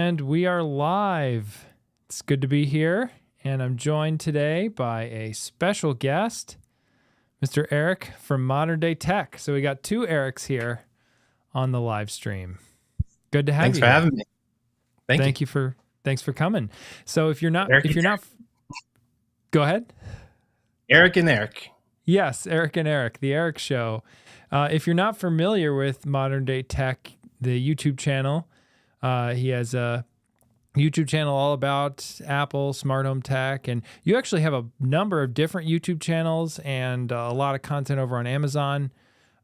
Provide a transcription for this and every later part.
And we are live. It's good to be here. And I'm joined today by a special guest, Mr. Eric from ModernDayTech. So we got two Erics here on the live stream. Good to have Thanks you. for here. having me. Thank you. Thanks for coming. So if you're not, go ahead. Eric and Eric. Yes, Eric and Eric, the Eric Show. If you're not familiar with ModernDayTech, the YouTube channel, he has a YouTube channel all about Apple, smart home tech, and you actually have a number of different YouTube channels and a lot of content over on Amazon.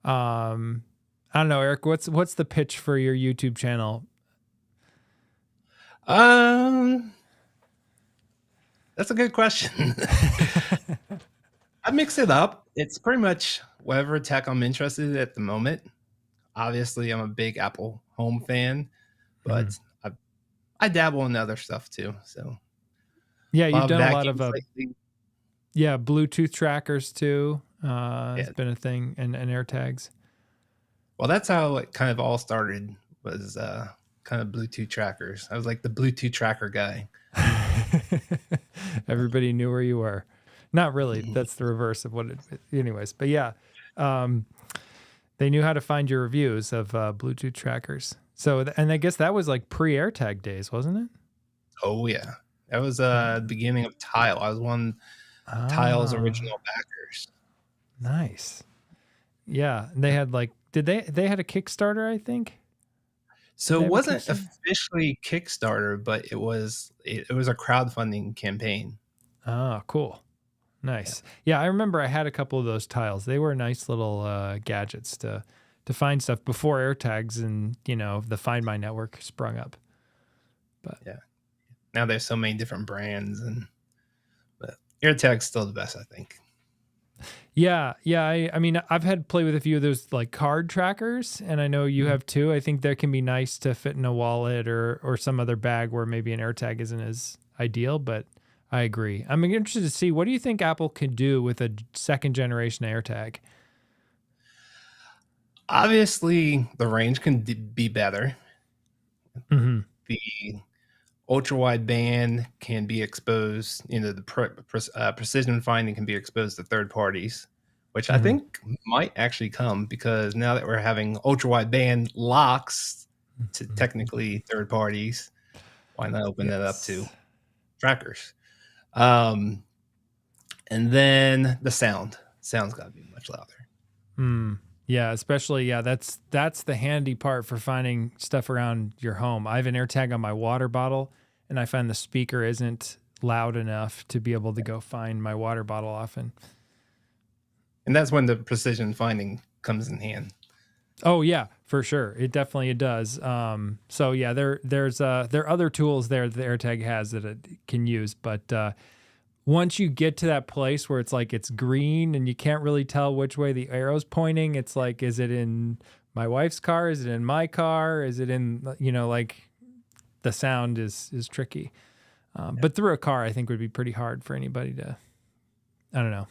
I don't know, Eric, what's the pitch for your YouTube channel? That's a good question. I mix it up. It's pretty much whatever tech I'm interested in at the moment. Obviously, I'm a big Apple home fan, but I dabble in other stuff too. So yeah, you've done a lot of Bluetooth trackers too. It's been a thing, and AirTags. Well, that's how it kind of all started, was kind of Bluetooth trackers. I was like the Bluetooth tracker guy. Everybody knew where you were. Not really. That's the reverse of what it anyways. But yeah, they knew how to find your reviews of Bluetooth trackers. So, and I guess that was like pre-AirTag days, wasn't it? Oh, yeah. That was the beginning of Tile. I was one of Tile's original backers. Nice. Yeah. And they had like, they had a Kickstarter, I think? So it wasn't officially Kickstarter, but it was a crowdfunding campaign. Oh, cool. Nice. Yeah, I remember I had a couple of those tiles. They were nice little gadgets to find stuff before AirTags and, the Find My network sprung up. But yeah, now there's so many different brands, but AirTag's still the best, I think. Yeah. I mean, I've had play with a few of those like card trackers, and I know you have too. I think that can be nice to fit in a wallet or some other bag where maybe an AirTag isn't as ideal, but I agree. I'm interested to see, what do you think Apple could do with a second generation AirTag? Obviously, the range can be better. Mm-hmm. The ultra wide band can be exposed, the precision finding can be exposed to third parties, which I think might actually come, because now that we're having ultra wide band locks to technically third parties, why not open that up to trackers? And then the sound's got to be much louder. Yeah, especially, that's the handy part for finding stuff around your home. I have an AirTag on my water bottle, and I find the speaker isn't loud enough to be able to go find my water bottle often. And that's when the precision finding comes in hand. Oh yeah, for sure. It definitely does. So yeah, there are other tools there that the AirTag has that it can use, but once you get to that place where it's like it's green and you can't really tell which way the arrow's pointing, it's like, is it in my wife's car? Is it in my car? Is it in, like the sound is tricky. But through a car, I think would be pretty hard for anybody to, I don't know,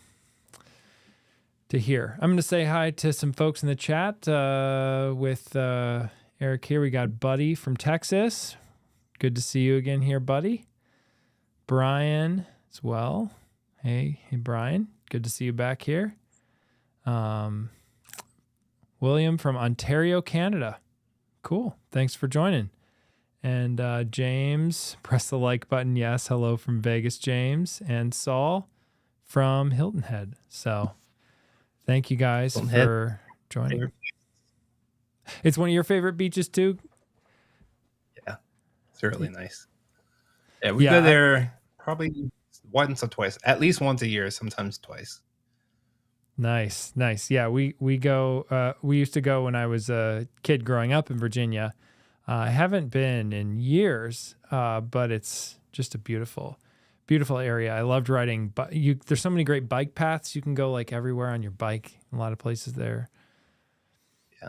to hear. I'm going to say hi to some folks in the chat with Eric here. We got Buddy from Texas. Good to see you again here, Buddy. Brian as well. Hey, Brian. Good to see you back here. William from Ontario, Canada. Cool. Thanks for joining. And James, press the like button. Yes. Hello from Vegas, James. And Saul from Hilton Head. So thank you guys for joining. It's one of your favorite beaches too? Yeah. It's really nice. Yeah, we go there probably once or twice, at least once a year, sometimes twice. Nice. Yeah, we go. We used to go when I was a kid growing up in Virginia. I haven't been in years, but it's just a beautiful area. I loved riding. But there's so many great bike paths. You can go like everywhere on your bike. A lot of places there. Yeah,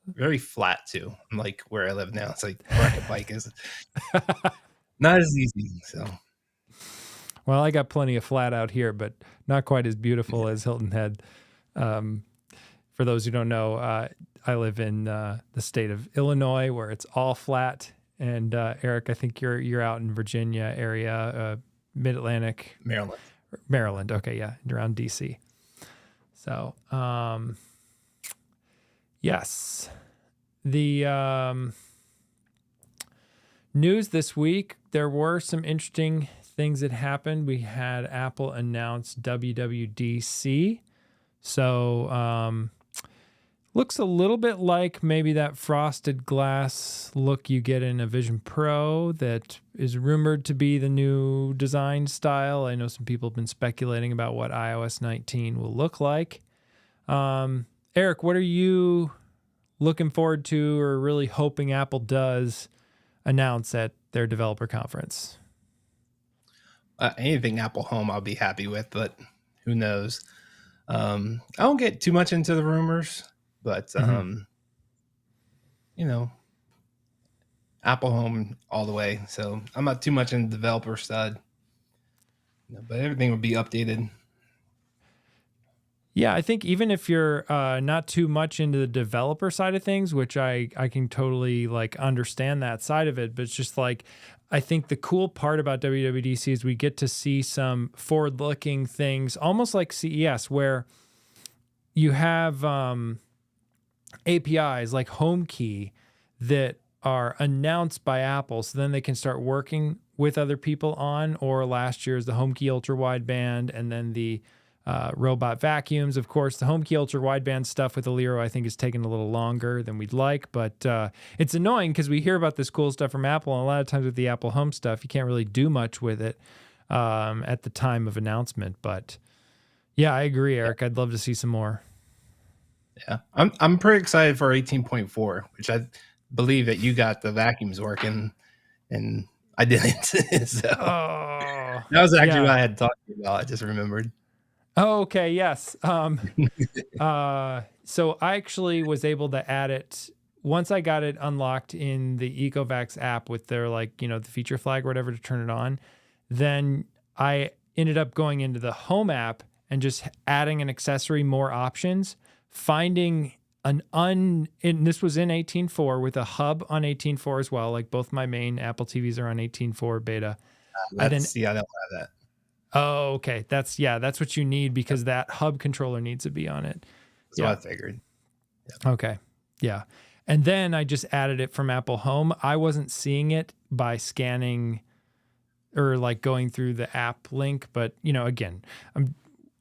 very flat too. Like where I live now, it's like riding a bike is not as easy. So. Well, I got plenty of flat out here, but not quite as beautiful as Hilton Head. For those who don't know, I live in the state of Illinois, where it's all flat And Eric, I think you're out in Virginia area, Mid-Atlantic, Maryland. Okay, yeah, around DC. So, yes, the news this week, there were some interesting things that happened. We had Apple announce WWDC. So, looks a little bit like maybe that frosted glass look you get in a Vision Pro that is rumored to be the new design style. I know some people have been speculating about what iOS 19 will look like. Eric, what are you looking forward to or really hoping Apple does announce at their developer conference? Anything Apple Home I'll be happy with, but who knows? I don't get too much into the rumors, but you know, Apple Home all the way. So I'm not too much in the developer side, but everything will be updated. Yeah, I think even if you're not too much into the developer side of things, which I can totally like understand that side of it, but it's just like, I think the cool part about WWDC is we get to see some forward-looking things, almost like CES, where you have APIs like HomeKey that are announced by Apple, so then they can start working with other people on, or last year's the HomeKey ultra wideband, and then the robot vacuums. Of course, the HomeKey ultra wideband stuff with Aliro, I think, is taking a little longer than we'd like, but it's annoying because we hear about this cool stuff from Apple, and a lot of times with the Apple Home stuff, you can't really do much with it at the time of announcement. But yeah, I agree, Eric. I'd love to see some more. Yeah, I'm pretty excited for 18.4, which I believe that you got the vacuums working, and I didn't. So that was actually what I had talked to you about. I just remembered. Oh, okay. Yes. So I actually was able to add it once I got it unlocked in the Ecovacs app with their the feature flag or whatever to turn it on. Then I ended up going into the Home app and just adding an accessory, more options, finding and this was in 18.4 with a hub on 18.4 as well. Like both my main Apple TVs are on 18.4 beta. I don't have that. Oh, okay. That's what you need because that hub controller needs to be on it. That's what I figured. Yeah. Okay. Yeah. And then I just added it from Apple Home. I wasn't seeing it by scanning or like going through the app link, but again,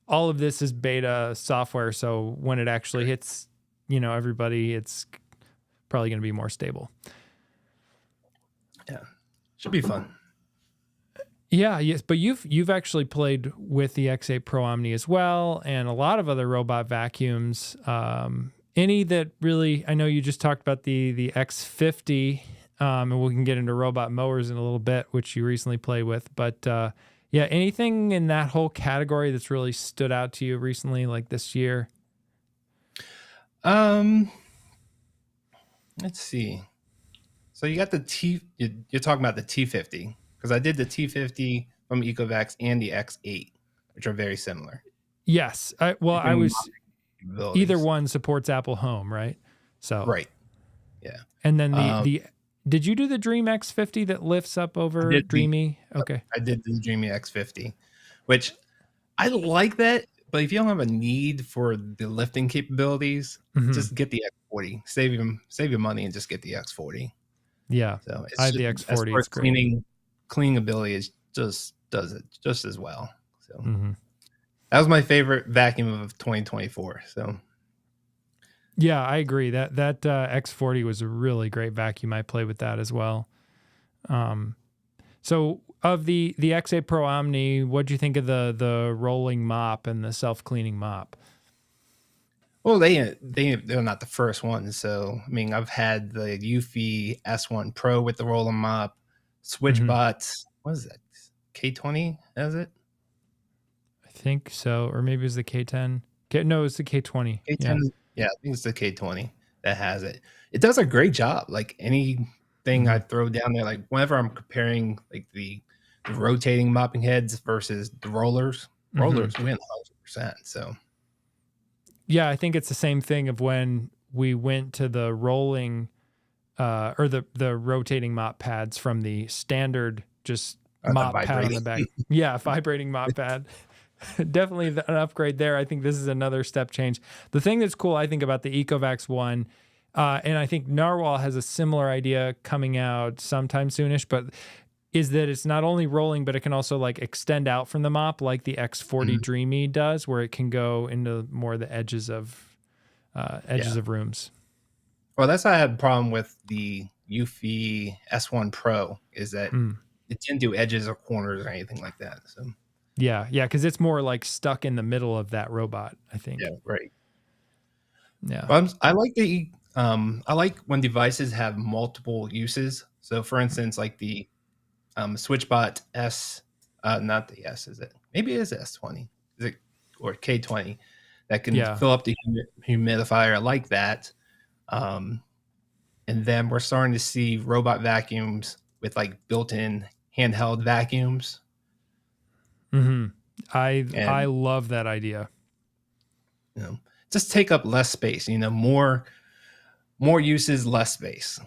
all of this is beta software. So when it actually hits, everybody, it's probably going to be more stable. Yeah. Should be fun. Yeah, yes, but you've actually played with the X8 Pro Omni as well, and a lot of other robot vacuums. Any that really, I know you just talked about the X50, and we can get into robot mowers in a little bit, which you recently played with. But yeah, anything in that whole category that's really stood out to you recently, like this year? Let's see. So you got you're talking about the T50. Because I did the T50 from Ecovacs and the X8, which are very similar. Yes. Either one supports Apple Home, right? So right. Yeah. And then did you do the Dream X50 that lifts up over Dreamy? Okay. I did the Dreamy X50, which I like that. But if you don't have a need for the lifting capabilities, just get the X40. Save your money and just get the X40. Yeah. So I have the X40. It's great. Cleaning ability is does it just as well. So that was my favorite vacuum of 2024. So yeah, I agree that X40 was a really great vacuum. I played with that as well. So of the X8 Pro Omni, what do you think of the rolling mop and the self-cleaning mop? Well, they're not the first ones. So I mean, I've had the Eufy S1 Pro with the rolling mop. SwitchBot, what is that? K20, is it? I think so, or maybe it was the K10. No, it's the K20. K10, yeah, I think it's the K20 that has it. It does a great job. Like anything I throw down there, like whenever I'm comparing like the rotating mopping heads versus the rollers win 100%. So yeah, I think it's the same thing of when we went to the rolling or the rotating mop pads from the standard just The mop pad on the vibrating. back. Yeah, vibrating mop pad. Definitely an upgrade there. I think this is another step change. The thing that's cool, I think, about the Ecovacs one, and I think Narwhal has a similar idea coming out sometime soonish, but is that it's not only rolling, but it can also like extend out from the mop like the X40 Mhm. Dreamy does, where it can go into more the edges of Yeah. rooms. Well, that's why I had a problem with the Eufy S1 Pro is that Mm. it didn't do edges or corners or anything like that. So Yeah, because it's more like stuck in the middle of that robot, I think. yeah, right. Yeah. But I like when devices have multiple uses. So for instance, like the SwitchBot S, not the S, is it? Maybe it is S20, is it, or K20 that can Yeah. fill up the humidifier. I like that. And then we're starting to see robot vacuums with like built-in handheld vacuums. Mm-hmm. I And love that idea. just take up less space. More uses, less space.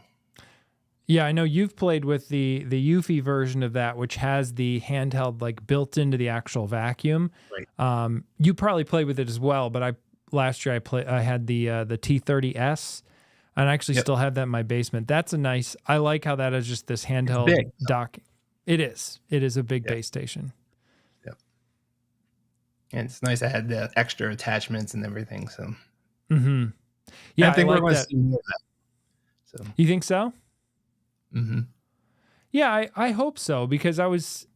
Yeah, I know you've played with the Eufy version of that, which has the handheld like built into the actual vacuum. Right. You probably played with it as well, but last year I had the T30S, and I actually Yep. still have that in my basement. That's a nice. I like how that is just this handheld big. dock. It is. It is a big Yep. base station. Yep. And it's nice I had the extra attachments and everything. So Mm-hmm. Yeah, I think like we're going to that. see more of that. So. You think so? Mm-hmm. Yeah, I hope so, because I was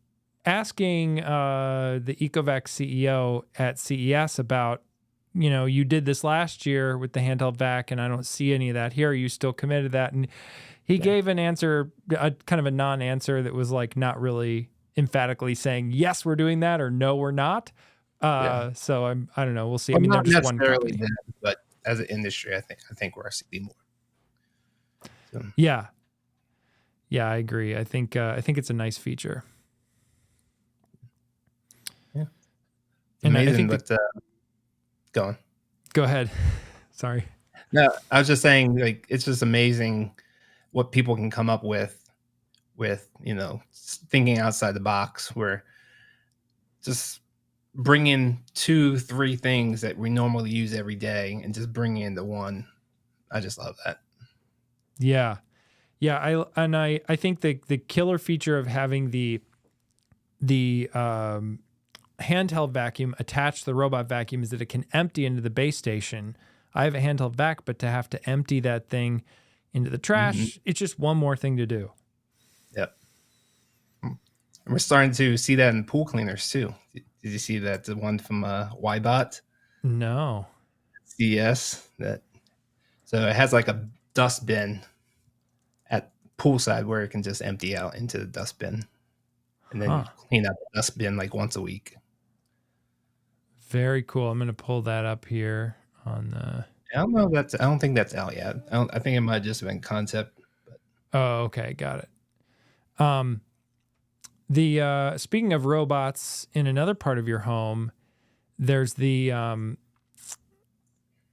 asking the Ecovac CEO at CES about, you did this last year with the handheld vac, and I don't see any of that here. Are you still committed to that? And he gave an answer, kind of a non-answer that was like not really emphatically saying, yes, we're doing that, or no, we're not. So I don't know. We'll see. Well, I mean, they're not just one necessarily company. that, but as an industry, I think we're seeing more. So. Yeah. Yeah, I agree. I think it's a nice feature. Yeah. And Amazing, I think go on. Go ahead. Sorry. No, I was just saying, like, it's just amazing what people can come up with thinking outside the box, where just bring in 2-3 things that we normally use every day and just bring into one. I just love that. Yeah. Yeah, I think the killer feature of having the handheld vacuum attached to the robot vacuum is that it can empty into the base station. I have a handheld vac, but to have to empty that thing into the trash, it's just one more thing to do. Yep. And we're starting to see that in pool cleaners too. Did you see that, the one from Ybot? No. CES, so it has like a dustbin at poolside where it can just empty out into the dustbin, and then you clean out the dustbin like once a week. Very cool. I'm going to pull that up here on the. I don't think that's out yet. I think it might have just been concept. But. Oh, okay, got it. The speaking of robots, in another part of your home, there's the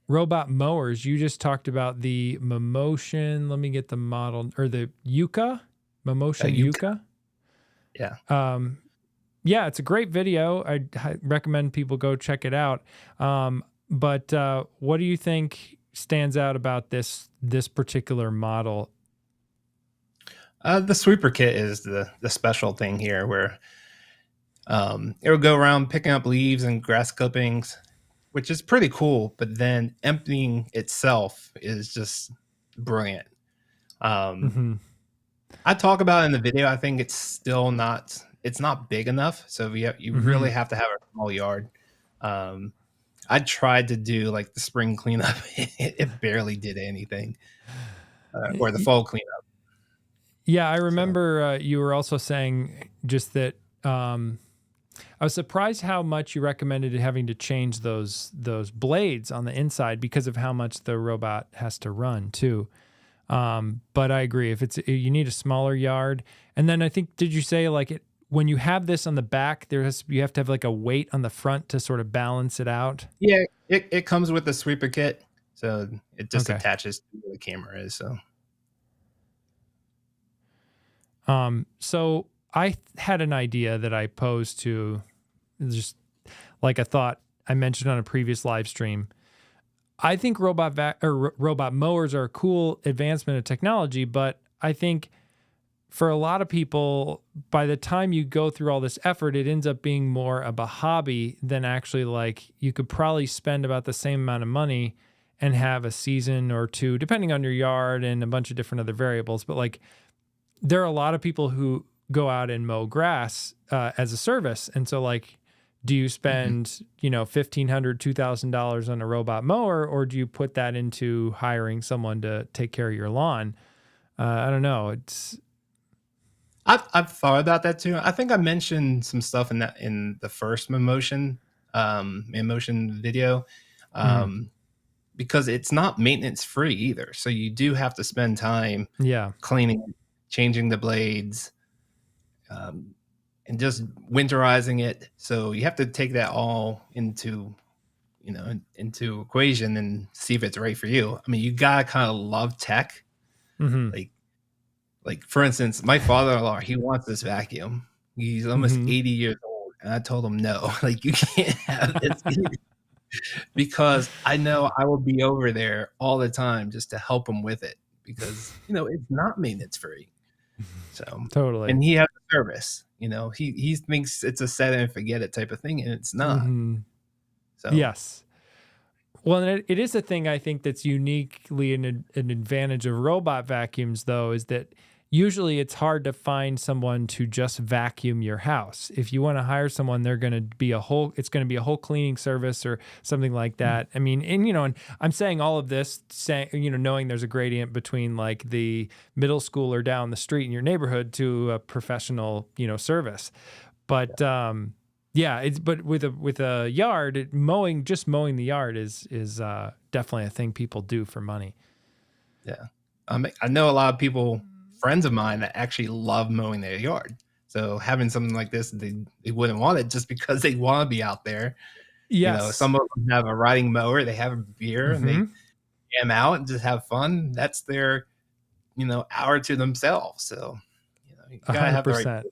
robot mowers. You just talked about the Momotion. Let me get the model, or the Yuka, Momotion Yuka. Yeah. Yeah, it's a great video. I recommend people go check it out. But what do you think stands out about this particular model? The sweeper kit is the special thing here, where it will go around picking up leaves and grass clippings, which is pretty cool. But then emptying itself is just brilliant. I talk about it in the video. I think it's still not. It's not big enough, so you really have to have a small yard. I tried to do like the spring cleanup; it barely did anything, or the fall cleanup. Yeah, I remember you were also saying just that. I was surprised how much you recommended having to change those blades on the inside because of how much the robot has to run too. But I agree, if you need a smaller yard, and then I think, did you say like when you have this on the back, you have to have like a weight on the front to sort of balance it out? Yeah, it comes with the sweeper kit, so it just attaches to where the camera is. So So I had an idea that I posed to, just like a thought I mentioned on a previous live stream. I think robot mowers are a cool advancement of technology, but I think for a lot of people, by the time you go through all this effort, it ends up being more of a hobby than actually, like, you could probably spend about the same amount of money and have a season or two, depending on your yard and a bunch of different other variables. But like, there are a lot of people who go out and mow grass as a service. And so, like, do you spend, $1,500, $2,000 on a robot mower, or do you put that into hiring someone to take care of your lawn? I don't know. I've thought about that too. I think I mentioned some stuff in the first Motion video, Mhm. because it's not maintenance free either. So you do have to spend time Yeah. cleaning, changing the blades, and just winterizing it. So you have to take that all into equation and see if it's right for you. I mean, you gotta kind of love tech. Hmm. Like for instance, my father-in-law, he wants this vacuum. He's almost Hmm. 80 years old, and I told him no, like you can't have this because I know I will be over there all the time just to help him with it because it's not maintenance free. So, Totally. and he has a service. He thinks it's a set it and forget it type of thing, and it's not. Hmm. So Yes. Well, and it is a thing I think that's uniquely an advantage of robot vacuums, though, is that usually it's hard to find someone to just vacuum your house. If you want to hire someone, it's going to be a whole cleaning service or something like that. I mean, and I'm saying all of this, knowing there's a gradient between like the middle schooler down the street in your neighborhood to a professional, service. But, yeah, but with a yard, mowing the yard is definitely a thing people do for money. yeah, I know a lot of people, friends of mine, that actually love mowing their yard. So having something like this, they wouldn't want it just because they want to be out there. Yes. Some of them have a riding mower, they have a beer, and they Mm-hmm. jam out and just have fun. That's their hour to themselves. So you gotta have the right. 100%.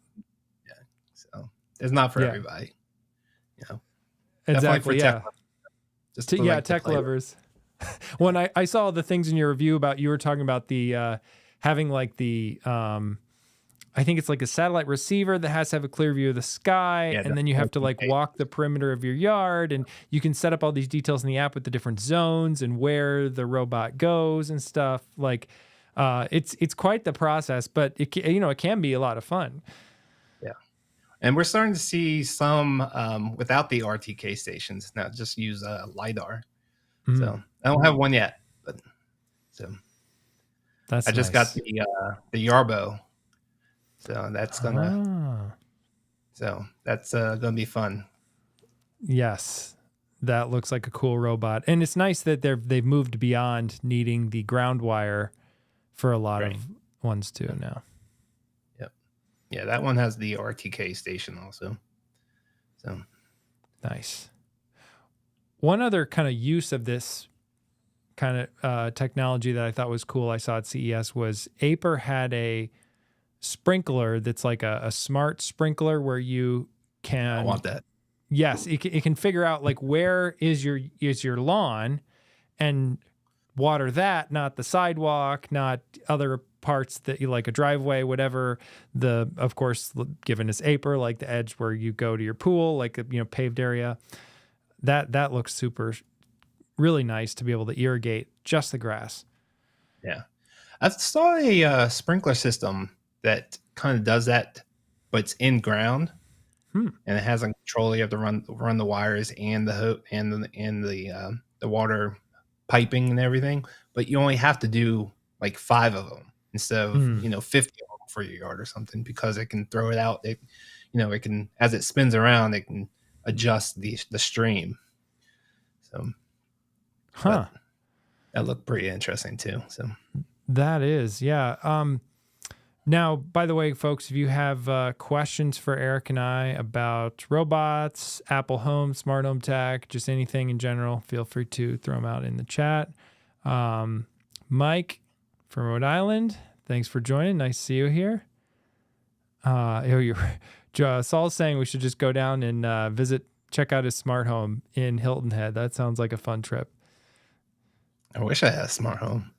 Yeah. So it's not for Yeah. everybody. Definitely for Exactly. tech Yeah. lovers, just to like to Tech play with. lovers. When I saw the things in your review about, you were talking about the having like the I think it's like a satellite receiver that has to have a clear view of the sky, Yeah, and the then you have to like OTK. walk the perimeter of your yard, and you can set up all these details in the app with the different zones and where the robot goes and stuff. Like, it's quite the process, but it can be a lot of fun. Yeah. And we're starting to see some without the RTK stations now, just use LiDAR. Mm, So I don't have one yet, but so that's I just got nice. the Yarbo. So that's Ah, gonna be fun. yes. That looks like a cool robot. And it's nice that they've moved beyond needing the ground wire for a lot Right. of ones too now. Yep. Yeah, that one has the RTK station also. So Nice. One other kind of use of this kind of technology that I thought was cool I saw at CES was Aper had a sprinkler that's like a smart sprinkler where you I can, want that. yes, it can figure out like where is your lawn and water that, not the sidewalk, not other parts that you like, a driveway, whatever. Of course, given it's Aper, like the edge where you go to your pool, like a paved area. That looks really nice to be able to irrigate just the grass. Yeah. I saw a sprinkler system that kind of does that, but it's in ground. Hmm. And it has a controller. You have to run the wires and the water piping and everything, but you only have to do like 5 of them instead of Hmm. 50 of them for your yard or something, because it can throw it out. It can, as it spins around, it can adjust the stream. So, Huh. but that looked pretty interesting too. So That is, yeah. Now, by the way, folks, if you have questions for Eric and I about robots, Apple Home, smart home tech, just anything in general, feel free to throw them out in the chat. Mike from Rhode Island, thanks for joining. Nice to see you here. Saul's saying we should just go down and check out his smart home in Hilton Head. That sounds like a fun trip. I wish I had a smart home.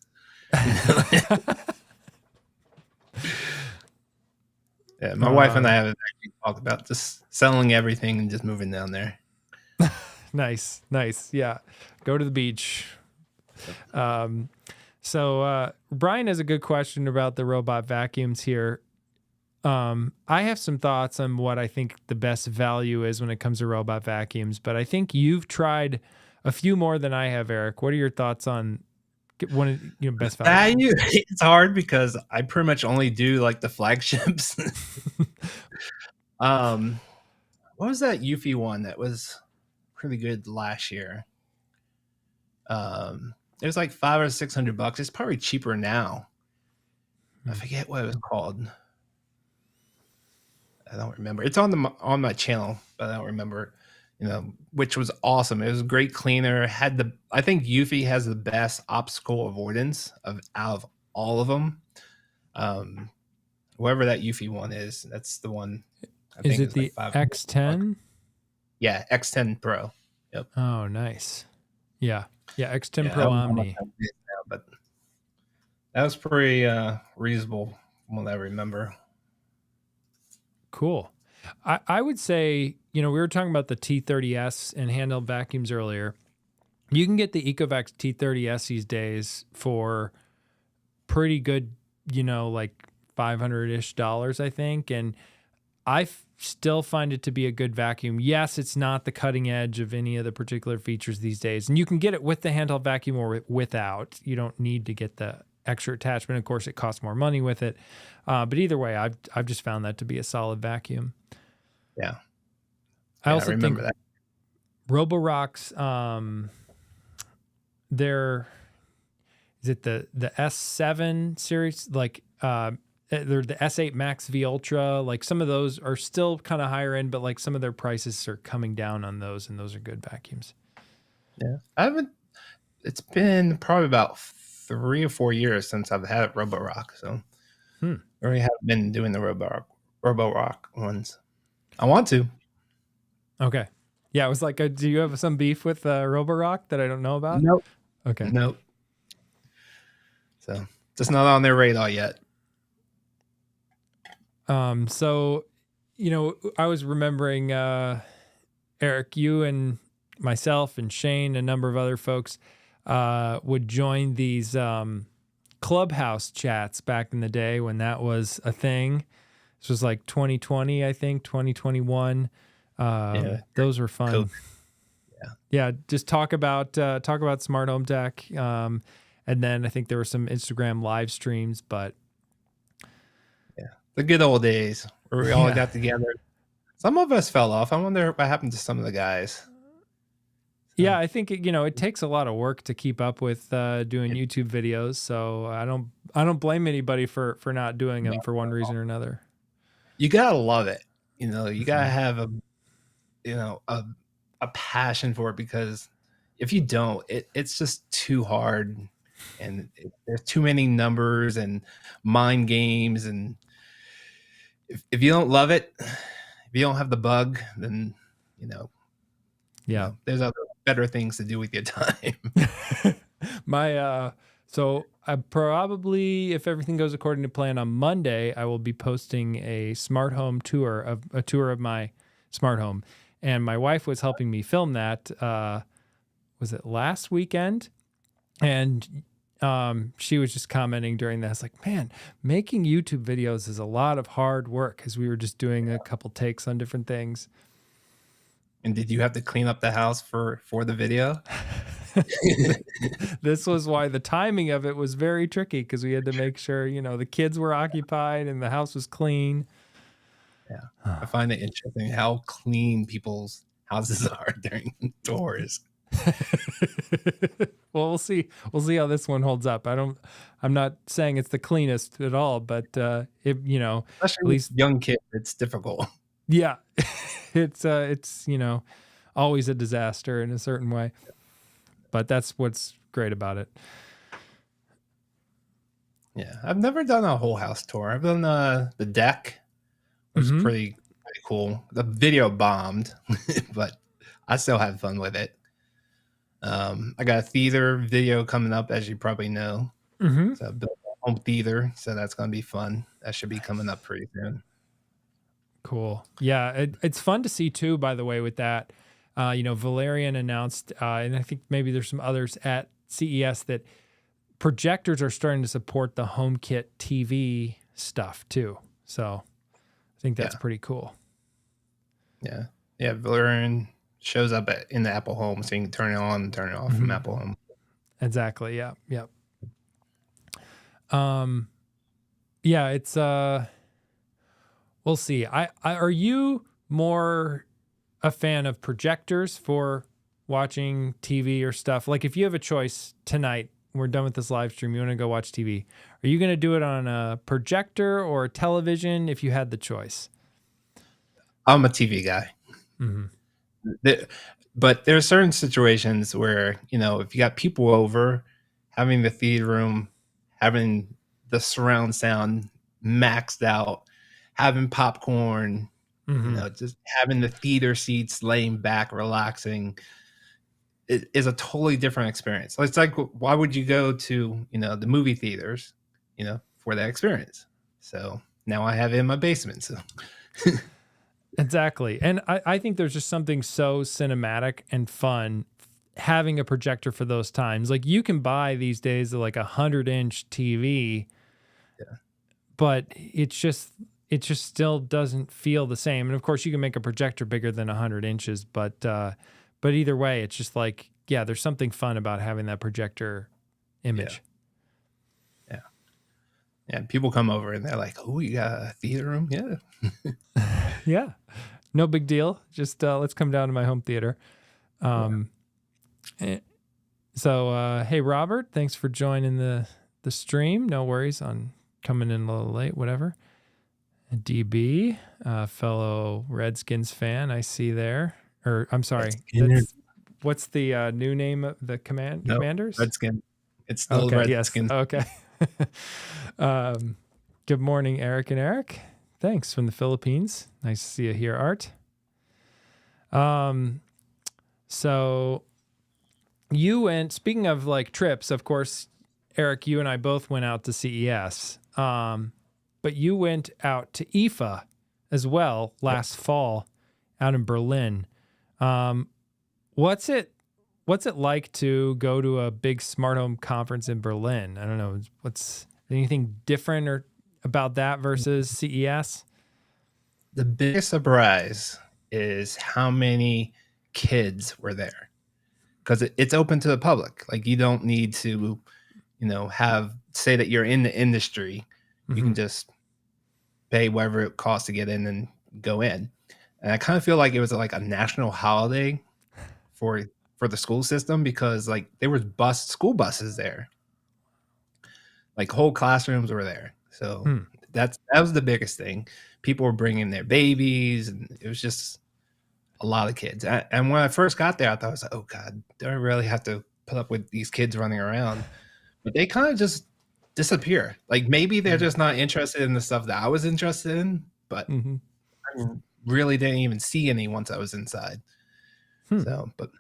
Yeah, my wife and I have actually talked about just selling everything and just moving down there. Nice. Yeah, go to the beach. So Brian has a good question about the robot vacuums here. I have some thoughts on what I think the best value is when it comes to robot vacuums, but I think you've tried a few more than I have, Eric. What are your thoughts on one of best value? It's hard because I pretty much only do like the flagships. What was that Eufy one that was pretty good last year? It was like $500 or $600. It's probably cheaper now. I forget what it was called. I don't remember. It's on my channel, but I don't remember. Which was awesome. It was a great cleaner. I think Eufy has the best obstacle avoidance out of all of them. Whoever that Eufy one is, that's the one. Is it the X10? Yeah, X10 Pro. Yep. Oh, nice. Yeah, X10 Pro Omni. But that was pretty reasonable from what I remember. Cool. I would say, we were talking about the T30S and handheld vacuums earlier. You can get the Ecovacs T30S these days for pretty good, like $500-ish, I think. And I still find it to be a good vacuum. Yes, it's not the cutting edge of any of the particular features these days. And you can get it with the handheld vacuum or without. You don't need to get the extra attachment. Of course, it costs more money with it. But either way, I've just found that to be a solid vacuum. Yeah. I also remember think that. Roborock's, is it the S7 series? Like, they're the S8 Max V Ultra. Like some of those are still kind of higher end, but like some of their prices are coming down on those, and those are good vacuums. Yeah. It's been probably about 3 or 4 years since I've had Roborock. So I really haven't been doing the Roborock ones. I want to. Okay. Yeah, it was like, do you have some beef with Roborock that I don't know about? Nope. Okay. Nope. So just not on their radar yet. So, I was remembering, Eric, you and myself and Shane, a number of other folks, would join these Clubhouse chats back in the day when that was a thing. This was like 2020, I think, 2021. Those were fun. Cool. Yeah. Just talk about smart home tech. And then I think there were some Instagram live streams, but yeah, the good old days where we all got together. Some of us fell off. I wonder what happened to some of the guys. Yeah, I think it takes a lot of work to keep up with doing YouTube videos. So I don't blame anybody for not doing them for one reason or another. You gotta love it. You gotta have a passion for it, because if you don't, it's just too hard, and there's too many numbers and mind games, and if you don't love it, if you don't have the bug, then there's other better things to do with your time. So I probably, if everything goes according to plan, on Monday I will be posting a smart home tour of my smart home, and my wife was helping me film that. Was it last weekend? And she was just commenting during that. It's like, man, making YouTube videos is a lot of hard work, because we were just doing a couple takes on different things. And did you have to clean up the house for the video? This was why the timing of it was very tricky, because we had to make sure, the kids were occupied and the house was clean. Yeah. I find it interesting how clean people's houses are during tours. Well, we'll see how this one holds up. I'm not saying it's the cleanest at all, but especially at least young kids, it's difficult. Yeah. It's always a disaster in a certain way, but that's what's great about it. Yeah. I've never done a whole house tour. I've done the deck which is Mm-hmm. pretty cool. The video bombed, but I still had fun with it. I got a theater video coming up, as you probably know. Mm-hmm. So I built a home theater, so that's going to be fun. That should be coming up pretty soon. Cool. Yeah, it's fun to see too. By the way, with that, Valerian announced, and I think maybe there's some others at CES that projectors are starting to support the HomeKit TV stuff too. So I think that's pretty cool. Yeah. Yeah. Valerian shows up in the Apple Home, so you can turn it on and turn it off from Apple Home. Exactly. Yeah. Yep. Yeah, it's we'll see. I are you more a fan of projectors for watching TV or stuff? Like if you have a choice tonight, we're done with this live stream, you want to go watch TV. Are you going to do it on a projector or a television if you had the choice? I'm a TV guy. But there are certain situations where, if you got people over, having the theater room, having the surround sound maxed out, having popcorn, just having the theater seats laying back, relaxing, it is a totally different experience. It's like, why would you go to, the movie theaters, for that experience? So now I have it in my basement. So Exactly. And I think there's just something so cinematic and fun having a projector for those times. Like you can buy these days like 100-inch TV, but it just still doesn't feel the same. And of course you can make a projector bigger than 100 inches, but either way, it's just like, yeah, there's something fun about having that projector image. Yeah, people come over and they're like, "Oh, you got a theater room?" Yeah. Yeah. No big deal. Just let's come down to my home theater. So, hey, Robert, thanks for joining the stream. No worries on coming in a little late, whatever. DB, fellow Redskins fan, I see there. Or, I'm sorry. What's the new name of the Commanders? Redskin. It's still Redskins. Yes. Okay. Good morning, Eric and Eric. Thanks from the Philippines. Nice to see you here, Art. So you went, speaking of like trips, of course, Eric, you and I both went out to CES. But you went out to IFA as well last fall out in Berlin. What's it like to go to a big smart home conference in Berlin? I don't know. What's anything different or about that versus CES? The biggest surprise is how many kids were there, because it's open to the public. Like you don't need to, say that you're in the industry. You can just pay whatever it costs to get in and go in. And I kind of feel like it was like a national holiday for the school system, because like there was school buses there. Like whole classrooms were there. So that was the biggest thing. People were bringing their babies, and it was just a lot of kids. And when I first got there, I thought, I was like, oh God, do I really have to put up with these kids running around? But they kind of just disappear. Like maybe they're just not interested in the stuff that I was interested in, but I really didn't even see any once I was inside. So, but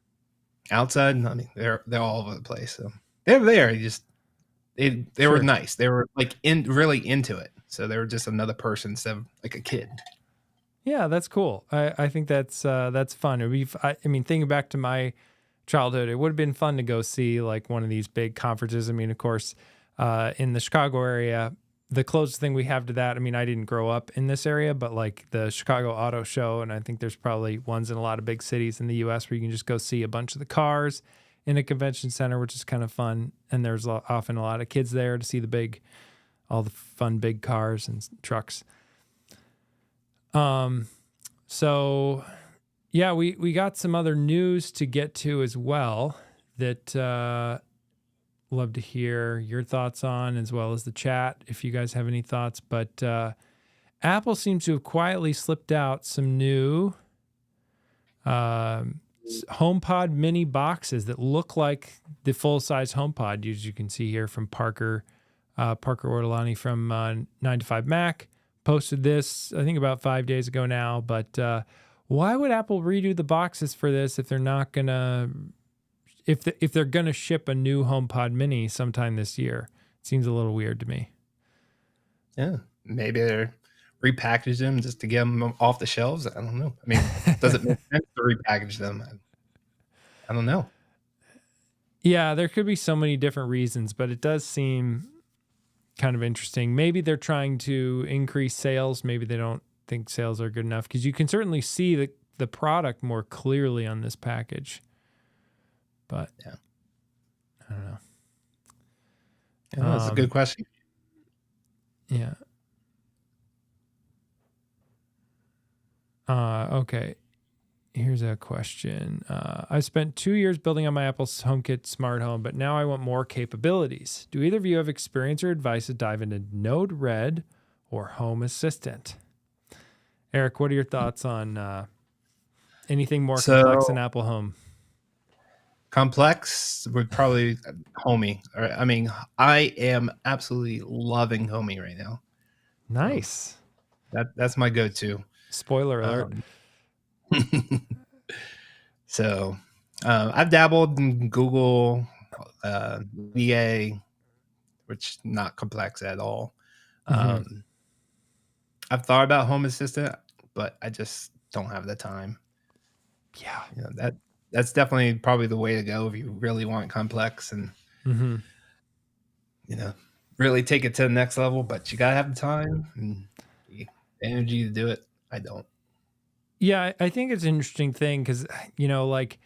outside, I mean, they're all over the place. So they're there. They were nice. They were like really into it. So they were just another person instead of like a kid. Yeah, that's cool. I think that's fun. I mean, thinking back to my childhood, it would have been fun to go see like one of these big conferences. I mean, of course, in the Chicago area, the closest thing we have to that, I mean, I didn't grow up in this area, but like the Chicago Auto Show, and I think there's probably ones in a lot of big cities in the U.S. where you can just go see a bunch of the cars in a convention center, which is kind of fun. And there's often a lot of kids there to see all the fun big cars and trucks. So yeah, we got some other news to get to as well that love to hear your thoughts on, as well as the chat if you guys have any thoughts. But Apple seems to have quietly slipped out some new HomePod mini boxes that look like the full-size HomePod, as you can see here from Parker Ortolani from 9 to 5 Mac, posted this, I think about 5 days ago now, but why would Apple redo the boxes for this if they're not gonna, if they're gonna ship a new HomePod Mini sometime this year? It seems a little weird to me. Yeah, maybe they're repackage them just to get them off the shelves. I don't know. I mean, does it make sense to repackage them? I don't know. Yeah, there could be so many different reasons, but it does seem kind of interesting. Maybe they're trying to increase sales. Maybe they don't think sales are good enough, because you can certainly see the product more clearly on this package. But yeah, I don't know. Yeah, that's a good question. Yeah. Okay. Here's a question. I spent 2 years building on my Apple HomeKit smart home, but now I want more capabilities. Do either of you have experience or advice to dive into Node-RED or Home Assistant? Eric, what are your thoughts on anything more complex than Apple Home? Complex would probably Homey. I mean, I am absolutely loving Homey right now. Nice. That's my go-to. Spoiler alert. So I've dabbled in Google, VA, which not complex at all. Mm-hmm. I've thought about Home Assistant, but I just don't have the time. Yeah. You know, that's definitely probably the way to go if you really want complex and you know, really take it to the next level. But you gotta have the time and the energy to do it. I don't. Yeah, I think it's an interesting thing because, you know, like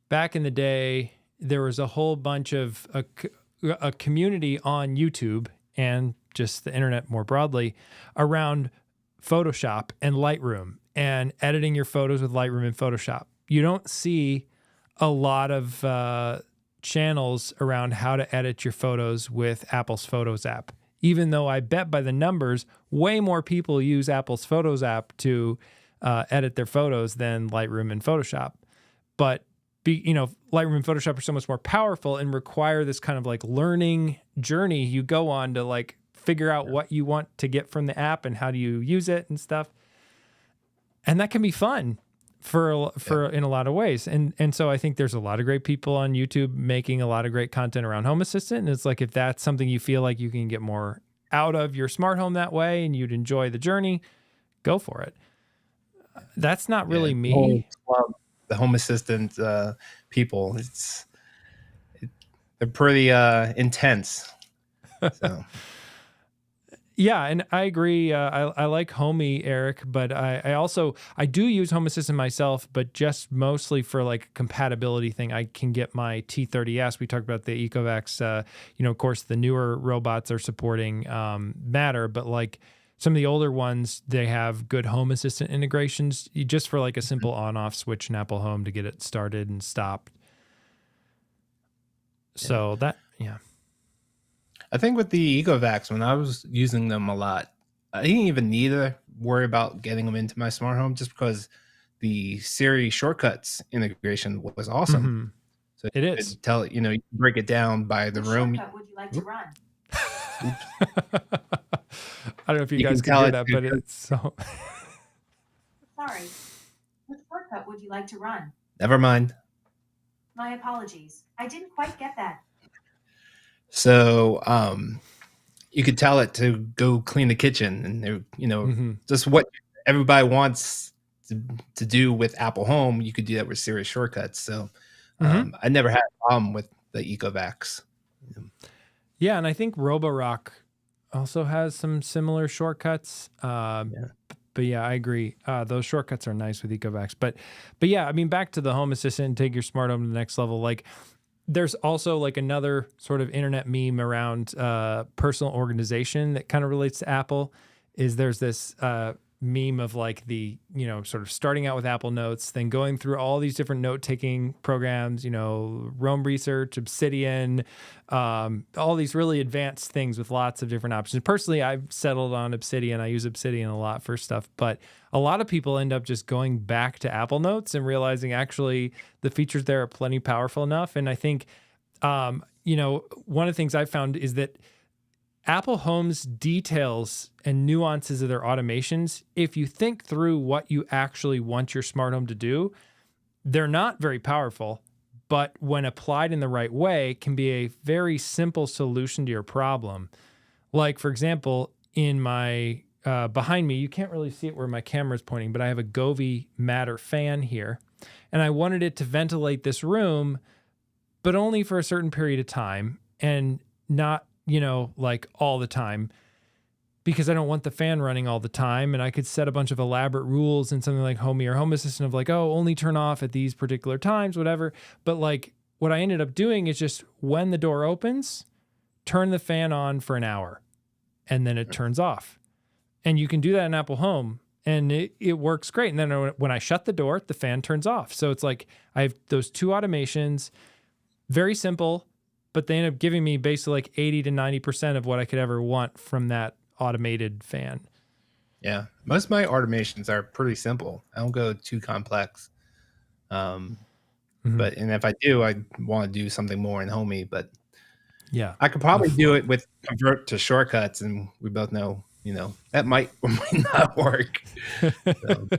back in the day, there was a whole bunch of a community on YouTube and just the internet more broadly around Photoshop and Lightroom and editing your photos with Lightroom and Photoshop. You don't see a lot of channels around how to edit your photos with Apple's Photos app, even though I bet by the numbers, way more people use Apple's Photos app to edit their photos than Lightroom and Photoshop. But Lightroom and Photoshop are so much more powerful and require this kind of like learning journey you go on to like figure out what you want to get from the app and how do you use it and stuff. And that can be fun for in a lot of ways. And so I think there's a lot of great people on YouTube making a lot of great content around Home Assistant. And it's like, if that's something you feel like you can get more out of your smart home that way and you'd enjoy the journey, go for it. That's not really me. The Home Assistant people, they're pretty intense. So. Yeah, and I agree. I like Homey, Eric, but I do use Home Assistant myself, but just mostly for like a compatibility thing. I can get my T30S. We talked about the Ecovacs. Of course, the newer robots are supporting Matter, but like some of the older ones, they have good Home Assistant integrations just for like a simple on-off switch in Apple Home to get it started and stopped. So I think with the Ecovacs, when I was using them a lot, I didn't even need to worry about getting them into my smart home just because the Siri shortcuts integration was awesome. Mm-hmm. So it is. Tell it, you break it down by the room. Shortcut would you like to run? I don't know if you guys can hear that, but it's so. Sorry. Which shortcut would you like to run? Never mind. My apologies. I didn't quite get that. So you could tell it to go clean the kitchen, and just what everybody wants to do with Apple Home, you could do that with Siri shortcuts. So I never had a problem with the Ecovacs. Yeah, and I think Roborock also has some similar shortcuts. But yeah, I agree. Those shortcuts are nice with Ecovacs. But yeah, I mean, back to the Home Assistant and take your smart home to the next level. Like, there's also like another sort of internet meme around personal organization that kind of relates to Apple. There's this meme of like the, sort of starting out with Apple Notes, then going through all these different note-taking programs, Roam Research, Obsidian, all these really advanced things with lots of different options. Personally, I've settled on Obsidian. I use Obsidian a lot for stuff, but a lot of people end up just going back to Apple Notes and realizing actually the features there are plenty powerful enough. And I think, one of the things I found is that Apple Home's details and nuances of their automations, if you think through what you actually want your smart home to do, they're not very powerful, but when applied in the right way, can be a very simple solution to your problem. Like, for example, in my behind me, you can't really see it where my camera's pointing, but I have a Govee Matter fan here, and I wanted it to ventilate this room, but only for a certain period of time and not, like all the time, because I don't want the fan running all the time. And I could set a bunch of elaborate rules in something like Homey or Home Assistant of like, oh, only turn off at these particular times, whatever. But like what I ended up doing is just when the door opens, turn the fan on for an hour and then it turns off. And you can do that in Apple Home and it works great. And then when I shut the door, the fan turns off. So it's like I have those two automations, very simple, but they end up giving me basically like 80 to 90% of what I could ever want from that automated fan. Yeah. Most of my automations are pretty simple. I don't go too complex. But if I do, I want to do something more in Homey, but yeah, I could probably do it with convert to shortcuts, and we both know, that might or might not work. So.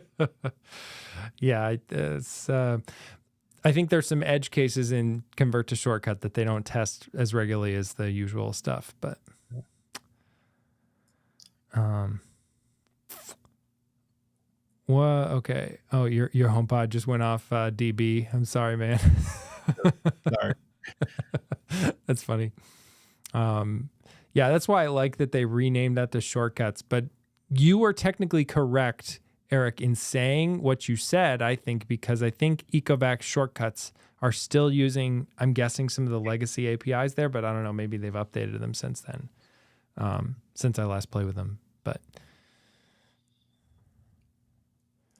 Yeah, it's I think there's some edge cases in convert to shortcut that they don't test as regularly as the usual stuff, but well, okay. Oh, your HomePod just went off DB. I'm sorry, man. Sorry. That's funny. Yeah, that's why I like that they renamed that to shortcuts. But you were technically correct, Eric, in saying what you said, I think, because I think Ecovac shortcuts are still using, I'm guessing, some of the legacy APIs there, but I don't know, maybe they've updated them since then, since I last played with them. But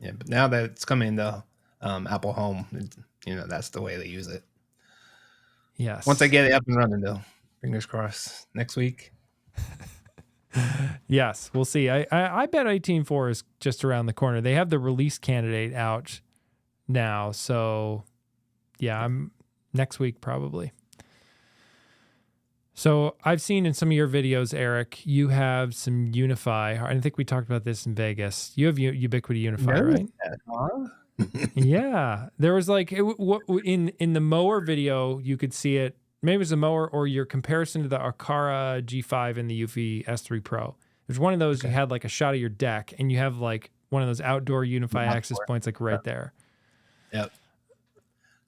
yeah, but now that it's coming into Apple Home, that's the way they use it. yes. Once I get it up and running, though, fingers crossed, next week. Yes, we'll see. I bet 18.4 is just around the corner. They have the release candidate out now, so yeah, I'm next week probably. So I've seen in some of your videos, Eric, you have some Unify. I think we talked about this in Vegas. You have Ubiquiti Unify, right? Yeah, there was like in the mower video, you could see it. Maybe it was a mower or your comparison to the Akara G5 and the Eufy S3 Pro. There's one of those, you had like a shot of your deck and you have like one of those outdoor Unify access points like right there. Yep.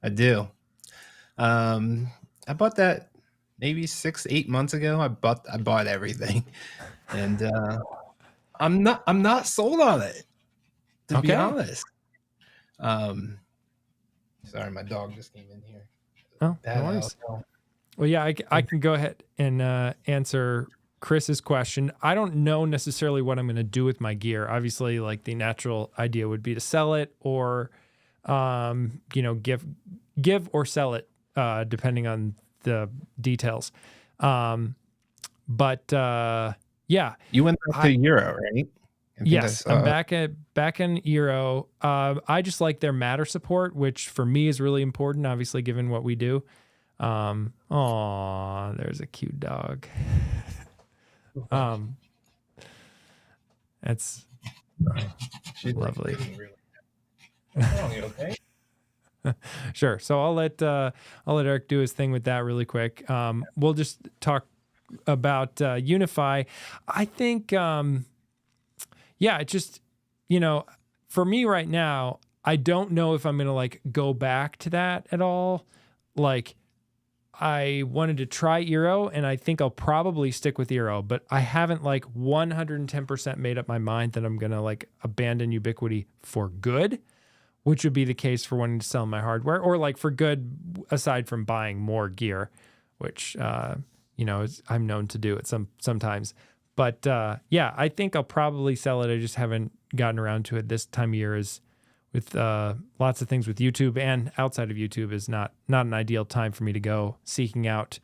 I do. I bought that maybe 6-8 months ago. I bought everything. And I'm not sold on it, to be honest. Sorry, my dog just came in here. Oh, no worries. Well, yeah, I can go ahead and answer Chris's question. I don't know necessarily what I'm going to do with my gear. Obviously, like the natural idea would be to sell it or, give or sell it, depending on the details. But yeah, you went back to Euro, right? Yes, I'm back in Euro. I just like their Matter support, which for me is really important, obviously, given what we do. Oh, there's a cute dog. That's lovely. Okay. Sure. So I'll let Eric do his thing with that really quick. We'll just talk about Unify. I think, yeah, it just, for me right now, I don't know if I'm going to like go back to that at all. Like, I wanted to try Eero, and I think I'll probably stick with Eero, but I haven't like 110% made up my mind that I'm going to like abandon Ubiquiti for good, which would be the case for wanting to sell my hardware, or like for good aside from buying more gear, which, I'm known to do it sometimes. But yeah, I think I'll probably sell it. I just haven't gotten around to it. This time of year is with lots of things with YouTube and outside of YouTube is not an ideal time for me to go seeking out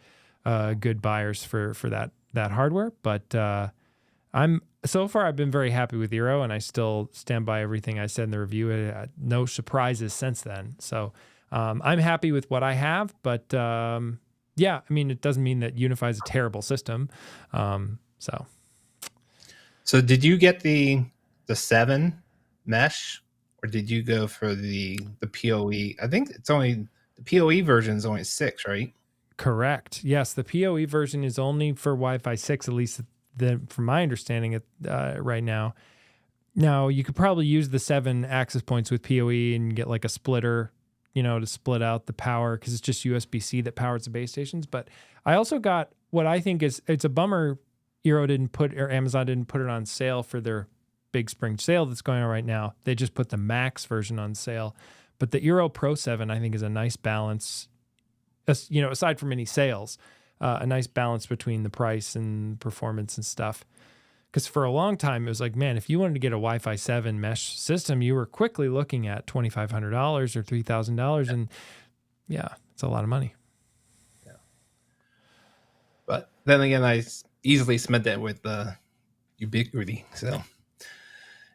good buyers for that hardware. But so far I've been very happy with Eero, and I still stand by everything I said in the review. No surprises since then. So I'm happy with what I have. But yeah, I mean, it doesn't mean that Unify is a terrible system. So did you get the 7 mesh, or did you go for the PoE? I think it's only the PoE version is only 6, right? Correct. Yes, the PoE version is only for Wi-Fi 6, at least from my understanding right now. Now, you could probably use the 7 access points with PoE and get like a splitter, to split out the power, because it's just USB-C that powers the base stations. But I also got what I think it's a bummer Amazon didn't put it on sale for their big spring sale that's going on right now. They just put the Max version on sale. But the Eero Pro 7, I think, is a nice balance, aside from any sales, a nice balance between the price and performance and stuff. Because for a long time, it was like, man, if you wanted to get a Wi-Fi 7 mesh system, you were quickly looking at $2,500 or $3,000. And yeah, it's a lot of money. Yeah. But then again, I easily spent that with Ubiquity. So,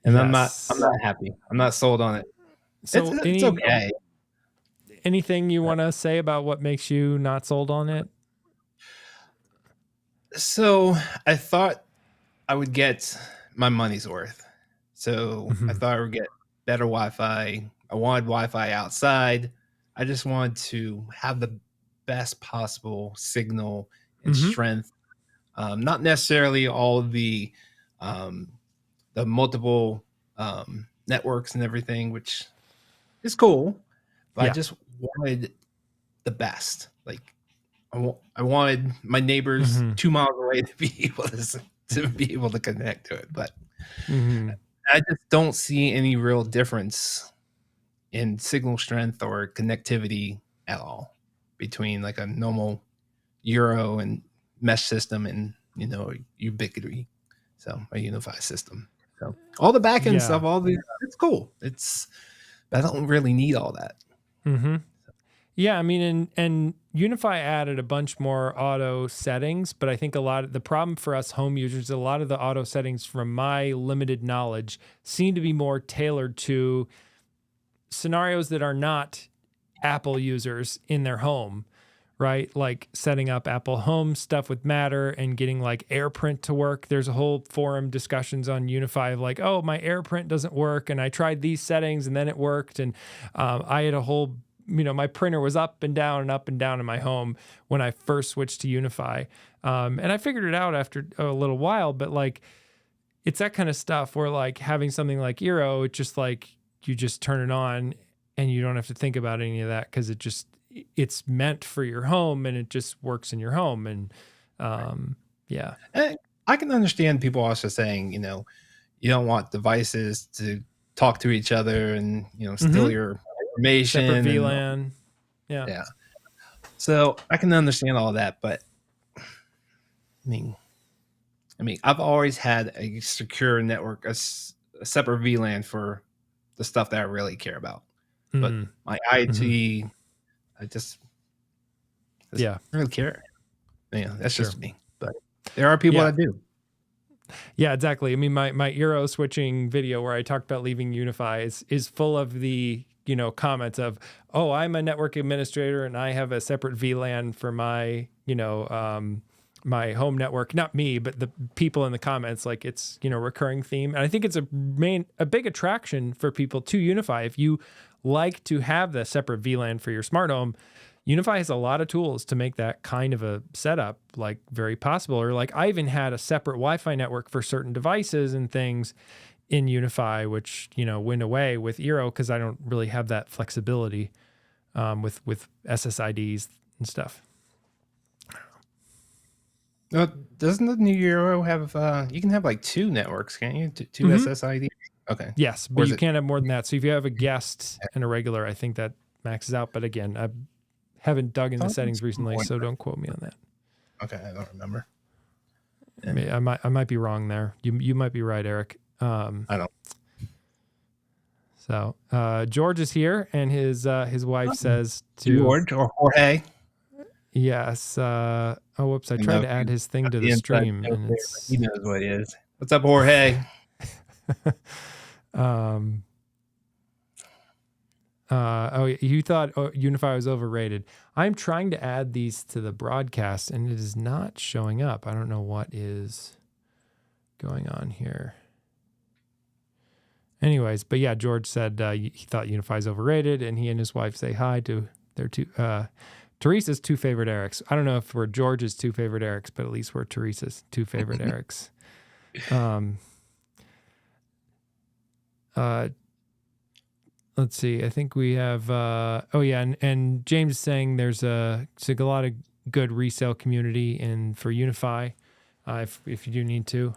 and yes. I'm not happy. I'm not sold on it. So it's okay. Anything you want to say about what makes you not sold on it? So I thought I would get my money's worth. So I thought I would get better Wi-Fi. I wanted Wi-Fi outside. I just wanted to have the best possible signal and strength. Not necessarily all of the multiple networks and everything, which is cool. But I just wanted the best. Like I wanted my neighbors 2 miles away to be able to connect to it. But I just don't see any real difference in signal strength or connectivity at all between like a normal Eero and mesh system and Ubiquity, so a unified system. So all the backend stuff, it's cool. I don't really need all that. Yeah, I mean, and Unify added a bunch more auto settings, but I think the problem for us home users, a lot of the auto settings, from my limited knowledge, seem to be more tailored to scenarios that are not Apple users in their home, right? Like setting up Apple Home stuff with Matter and getting like AirPrint to work. There's a whole forum discussions on Unify of like, oh, my AirPrint doesn't work, and I tried these settings and then it worked, and I had a whole my printer was up and down in my home when I first switched to Unify. And I figured it out after a little while, but like, it's that kind of stuff where like having something like Eero, it's just like, you just turn it on and you don't have to think about any of that, because it's meant for your home and it just works in your home. And yeah. And I can understand people also saying, you don't want devices to talk to each other and, steal your information. Separate VLAN. Yeah. So I can understand all that, but I mean, I've always had a secure network, a separate VLAN for the stuff that I really care about. But my IT, I just really care. Yeah, that's just me. But there are people that do. Yeah, exactly. I mean, my Eero switching video where I talked about leaving Unify is full of the comments of, oh, I'm a network administrator and I have a separate VLAN for my my home network. Not me, but the people in the comments. Like, it's recurring theme, and I think it's a big attraction for people to Unify. If you like to have the separate VLAN for your smart home, Unify has a lot of tools to make that kind of a setup like very possible. Or like, I even had a separate Wi-Fi network for certain devices and things in Unify, which went away with Eero because I don't really have that flexibility with SSIDs and stuff. Doesn't the new Eero have you can have like 2 networks, can't you? Two SSIDs? Okay. Yes, but you can't have more than that. So if you have a guest and a regular, I think that maxes out. But again, I haven't dug in the settings recently, so don't quote me on that. Okay, I don't remember. I might be wrong there. You might be right, Eric. I don't. So George is here, and his wife says to George or Jorge. Yes. Whoops! I tried to add his thing to the stream, and he knows what it is. What's up, Jorge? You thought Unify was overrated. I'm trying to add these to the broadcast, and it is not showing up. I don't know what is. going on here? Anyways, but yeah, George said he thought Unify's overrated, and he and his wife say hi to their Teresa's two favorite Erics. I don't know if we're George's two favorite Erics, but at least we're Teresa's two favorite Erics. Let's see. I think we have. And James is saying there's a lot of good resale community for Unify, if you do need to.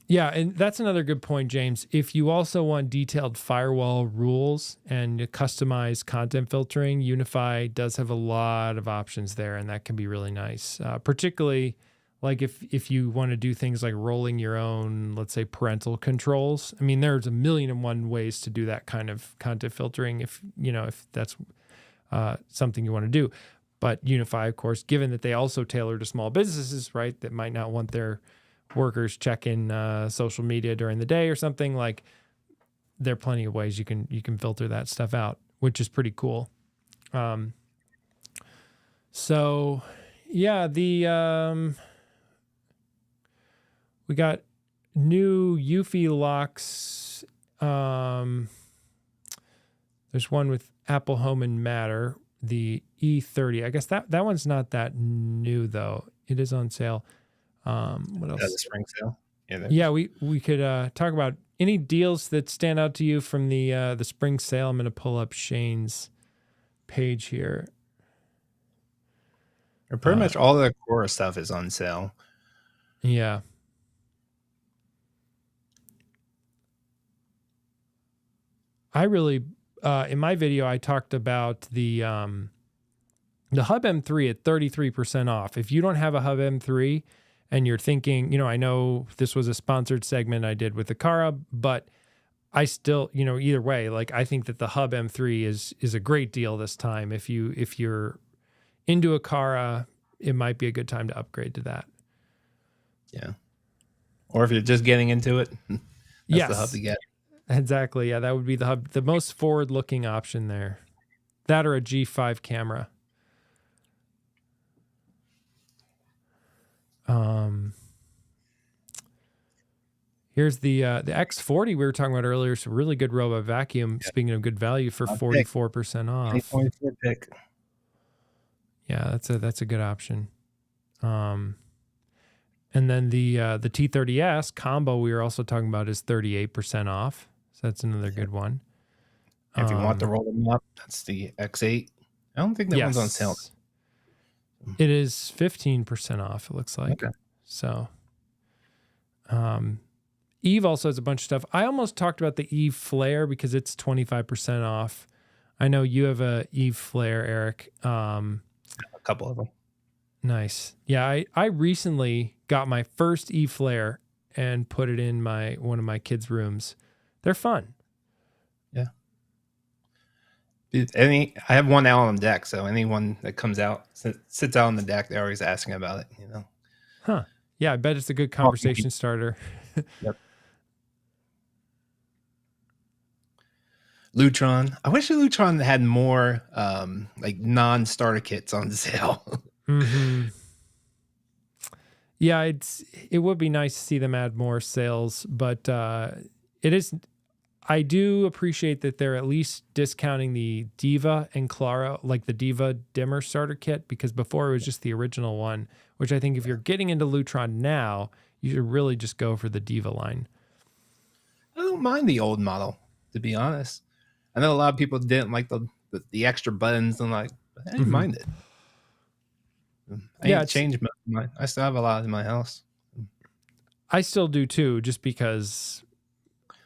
Yeah, and that's another good point, James. If you also want detailed firewall rules and customized content filtering, Unify does have a lot of options there, and that can be really nice. Particularly, like if you want to do things like rolling your own, let's say, parental controls. I mean, there's 1,000,001 ways to do that kind of content filtering if that's something you want to do. But Unify, of course, given that they also tailor to small businesses, right, that might not want their workers checking social media during the day or something, like there are plenty of ways you can filter that stuff out, which is pretty cool. So yeah, we got new Eufy locks. There's one with Apple Home and Matter, the E30. I guess that one's not that new though. It is on sale. What else? The spring sale. Yeah, we could talk about any deals that stand out to you from the spring sale. I'm going to pull up Shane's page here. Or pretty much all the core stuff is on sale. Yeah. I really in my video I talked about the Hub M3 at 33% off. If you don't have a Hub M3 and you're thinking, I know this was a sponsored segment I did with the Kara, but I still, either way, like I think that the Hub M3 is a great deal this time. If you're into a Kara, it might be a good time to upgrade to that. Yeah. Or if you're just getting into it, that's the Hub to get. Exactly. Yeah, that would be the Hub, the most forward-looking option there. That or a G5 camera. Here's the X40 we were talking about earlier. It's a really good robot vacuum. Yeah. Speaking of good value, for 44% off. 8.4 pick. Yeah, that's a good option. And then the T30S combo we were also talking about is 38% off. So that's another good one. If you want to roll them up, that's the X8. I don't think that one's on sale. It is 15% off, it looks like. Okay. So Eve also has a bunch of stuff. I almost talked about the Eve Flare because it's 25% off. I know you have a Eve Flare, Eric. A couple of them. Nice. Yeah, I recently got my first Eve Flare and put it in one of my kids' rooms. They're fun. Yeah. I have one out on deck, so anyone that comes out, sits out on the deck, they're always asking about it, Huh. Yeah, I bet it's a good conversation starter. Yep. Lutron. I wish the Lutron had more like non-starter kits on sale. Mm-hmm. Yeah, it would be nice to see them add more sales, but it is. I do appreciate that they're at least discounting the Diva and Clara, like the Diva dimmer starter kit, because before it was just the original one, which I think if you're getting into Lutron now, you should really just go for the Diva line. I don't mind the old model, to be honest. I know a lot of people didn't like the extra buttons, and I didn't mind it. I changed mine. I still have a lot in my house. I still do too, just because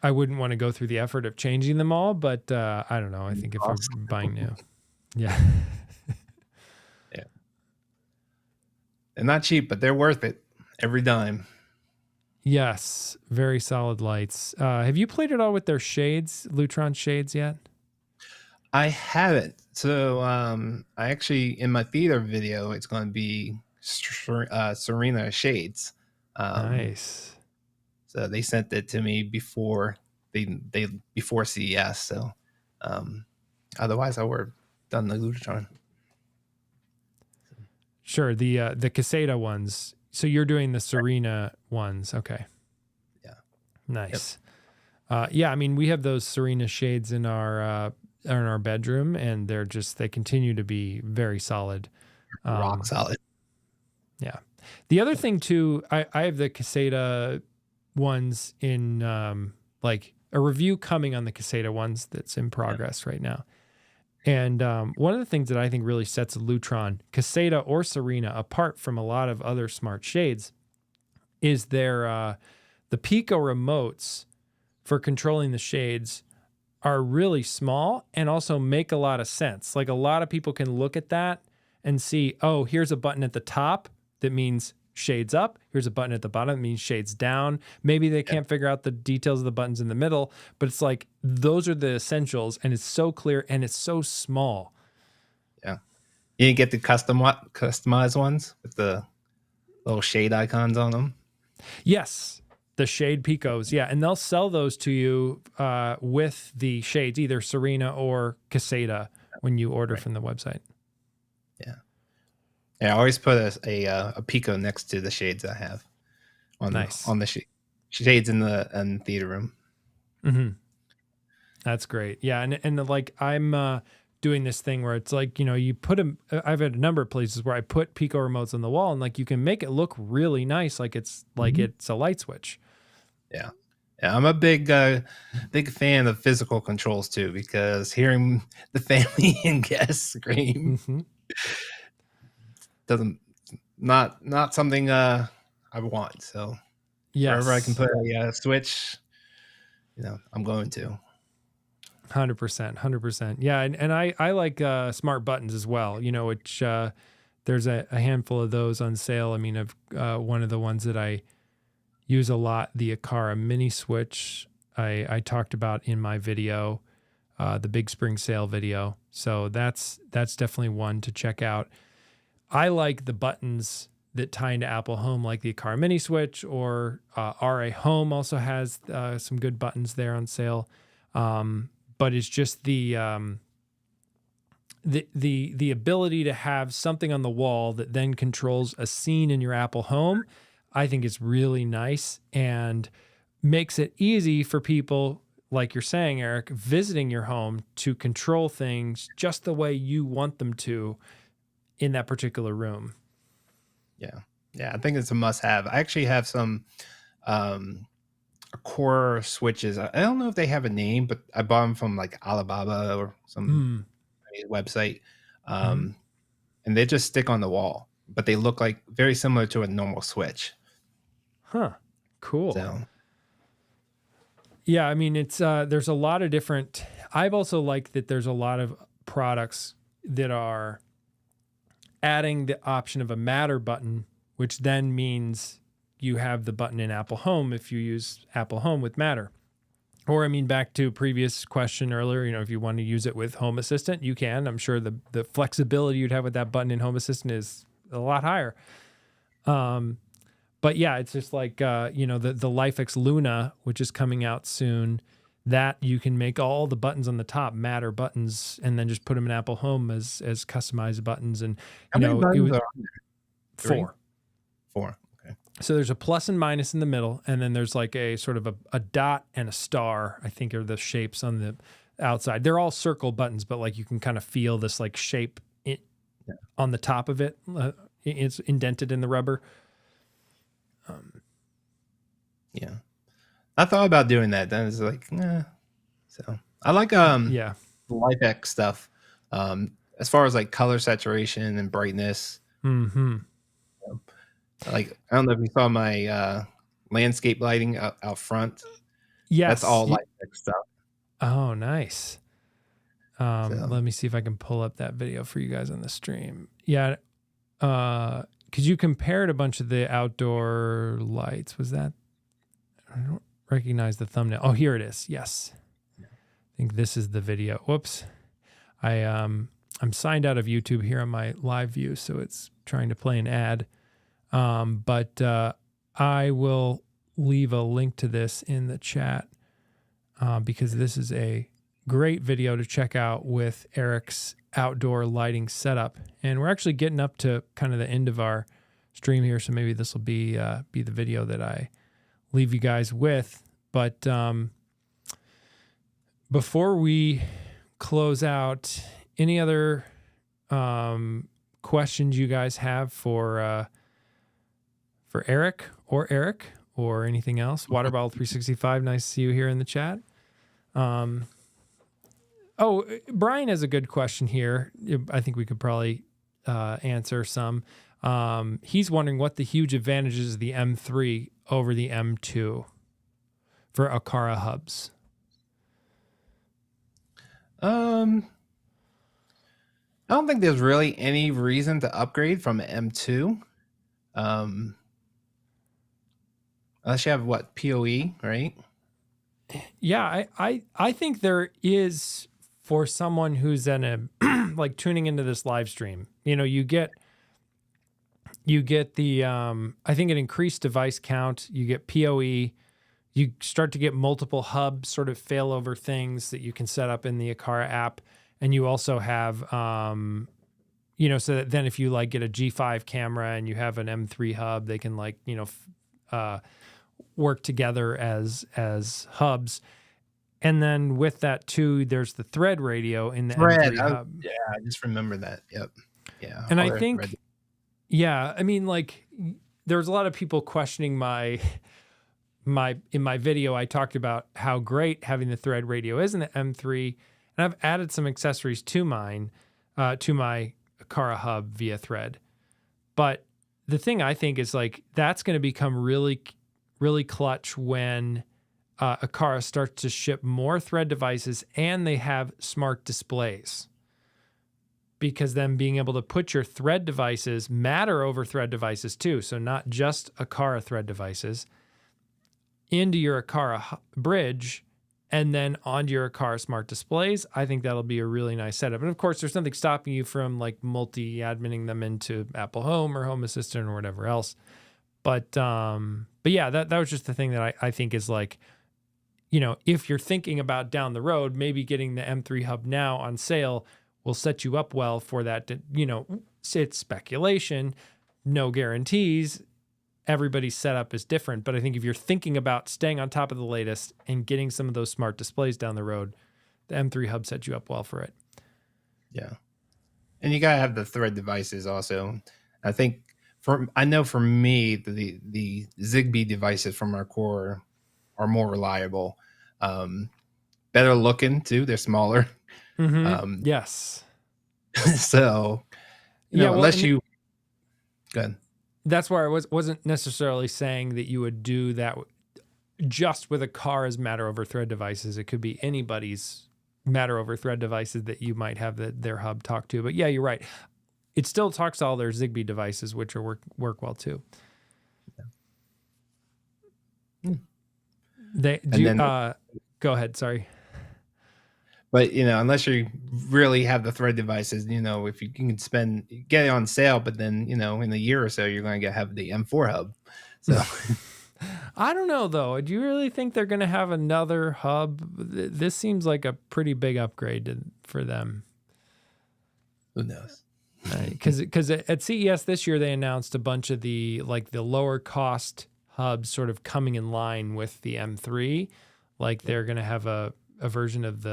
I wouldn't want to go through the effort of changing them all. But I don't know. I think if I'm buying new, yeah. They're not cheap, but they're worth it every dime. Yes, very solid lights. Have you played it all with their shades, Lutron shades yet? I haven't. So I actually, in my theater video, it's going to be Serena shades. Nice. So they sent it to me before before CES. So otherwise, I would have done the Lutron. Sure. The Caseta ones. So you're doing the Serena ones. Okay. Yeah. Nice. Yeah. I mean, we have those Serena shades in our bedroom, and they continue to be very solid. Rock solid. Yeah. The other thing too, I have the Caseta ones in like a review coming on the Caseta ones that's in progress right now. And one of the things that I think really sets Lutron, Caseta or Serena apart from a lot of other smart shades is the Pico remotes for controlling the shades are really small and also make a lot of sense. Like a lot of people can look at that and see, oh, here's a button at the top that means shades up. Here's a button at the bottom that means shades down. Maybe they can't figure out the details of the buttons in the middle, but it's like those are the essentials, and it's so clear and it's so small. Yeah. You get the customized ones with the little shade icons on them. Yes. The shade Picos. Yeah. And they'll sell those to you with the shades, either Serena or Caseta when you order from the website. Yeah. Yeah, I always put a Pico next to the shades I have on the shades in the theater room. Mm-hmm. That's great. Yeah, and like I'm doing this thing where it's like, you put them. I've had a number of places where I put Pico remotes on the wall, and like you can make it look really nice, like it's it's a light switch. Yeah. Yeah, I'm a big fan of physical controls too, because hearing the family and guests scream not something I want. So wherever I can put a switch, I'm going to. 100%. Yeah, and I like smart buttons as well. Which there's a handful of those on sale. I mean, one of the ones that I use a lot, the Akara mini switch. I talked about in my video, the Big Spring Sale video. So that's definitely one to check out. I like the buttons that tie into Apple Home, like the Akara mini switch, or RA Home also has some good buttons there on sale. But it's just the ability to have something on the wall that then controls a scene in your Apple Home, I think is really nice and makes it easy for people, like you're saying, Eric, visiting your home to control things just the way you want them to in that particular room. Yeah. Yeah, I think it's a must-have. I actually have some core switches. I don't know if they have a name, but I bought them from like Alibaba or some website. And they just stick on the wall, but they look like very similar to a normal switch. Huh. Cool. So. Yeah, I mean, it's there's a lot of different. I've also liked that there's a lot of products that are adding the option of a Matter button, which then means you have the button in Apple Home if you use Apple Home with Matter. Or, I mean, back to previous question earlier, if you want to use it with Home Assistant, you can. I'm sure the flexibility you'd have with that button in Home Assistant is a lot higher. But yeah, it's just like, the LifeX Luna, which is coming out soon, that you can make all the buttons on the top Matter buttons and then just put them in Apple Home as customized buttons. And, How many buttons are on there? 4. Okay. So there's a plus and minus in the middle, and then there's like a sort of a dot and a star, I think are the shapes on the outside. They're all circle buttons, but like you can kind of feel this like shape on the top of it. It's indented in the rubber. Yeah. I thought about doing that. Then it's like, nah. So I like the LifeX stuff. As far as like color saturation and brightness. Like, I don't know if you saw my landscape lighting out front. Yes. That's all LifeX stuff. Oh, nice. Let me see if I can pull up that video for you guys on the stream. Yeah. Could you compare a bunch of the outdoor lights? Was that? I don't recognize the thumbnail. Oh, here it is. Yes. I think this is the video. Whoops. I'm signed out of YouTube here on my live view, so it's trying to play an ad. But I will leave a link to this in the chat because this is a great video to check out with Eric's outdoor lighting setup. And we're actually getting up to kind of the end of our stream here, so maybe this will be the video that I leave you guys with. But before we close out, any other questions you guys have for Eric or anything else? Waterbottle365, nice to see you here in the chat. Brian has a good question here. I think we could probably answer some. He's wondering what the huge advantages of the M3 over the M2 for Aqara hubs. I don't think there's really any reason to upgrade from M2. Unless you have what, PoE, right? Yeah, I think there is for someone who's in a like tuning into this live stream. You get the I think an increased device count, you get PoE, you start to get multiple hub sort of failover things that you can set up in the Aqara app, and you also have so that then if you like get a G5 camera and you have an M3 hub, they can work together as hubs. And then with that too, there's the thread radio in the M3 hub. Yeah, I just remember that. Yep. Yeah. And I think, I mean, like, there's a lot of people questioning in my video, I talked about how great having the thread radio is in the M3, and I've added some accessories to mine, to my Aqara hub via thread. But the thing I think is like, that's going to become really, really clutch when Aqara starts to ship more thread devices and they have smart displays. Because then being able to put your thread devices matter over thread devices too. So not just Aqara thread devices into your Aqara bridge and then onto your Aqara smart displays. I think that'll be a really nice setup. And of course, there's nothing stopping you from like multi-adminning them into Apple Home or Home Assistant or whatever else. But yeah, that was just the thing that I think is like, if you're thinking about down the road, maybe getting the M3 hub now on sale will set you up well for that. It's speculation, no guarantees. Everybody's setup is different. But I think if you're thinking about staying on top of the latest and getting some of those smart displays down the road, the M3 hub sets you up well for it. Yeah. And you got to have the thread devices also. I think I know for me, the Zigbee devices from our core are more reliable, better looking too. They're smaller. Mm-hmm. Yes. So, unless you go ahead. That's where I wasn't necessarily saying that you would do that just with Aqara's matter over thread devices. It could be anybody's matter over thread devices that you might have their hub talk to. But yeah, you're right. It still talks to all their Zigbee devices, which are work well too. Yeah. Go ahead. Sorry. But unless you really have the thread devices, if you can get it on sale, but then in a year or so you're going to have the M4 hub. So I don't know though. Do you really think they're going to have another hub? This seems like a pretty big upgrade for them. Who knows? Because at CES this year they announced a bunch of the lower cost hubs sort of coming in line with the M3. Like they're going to have a version of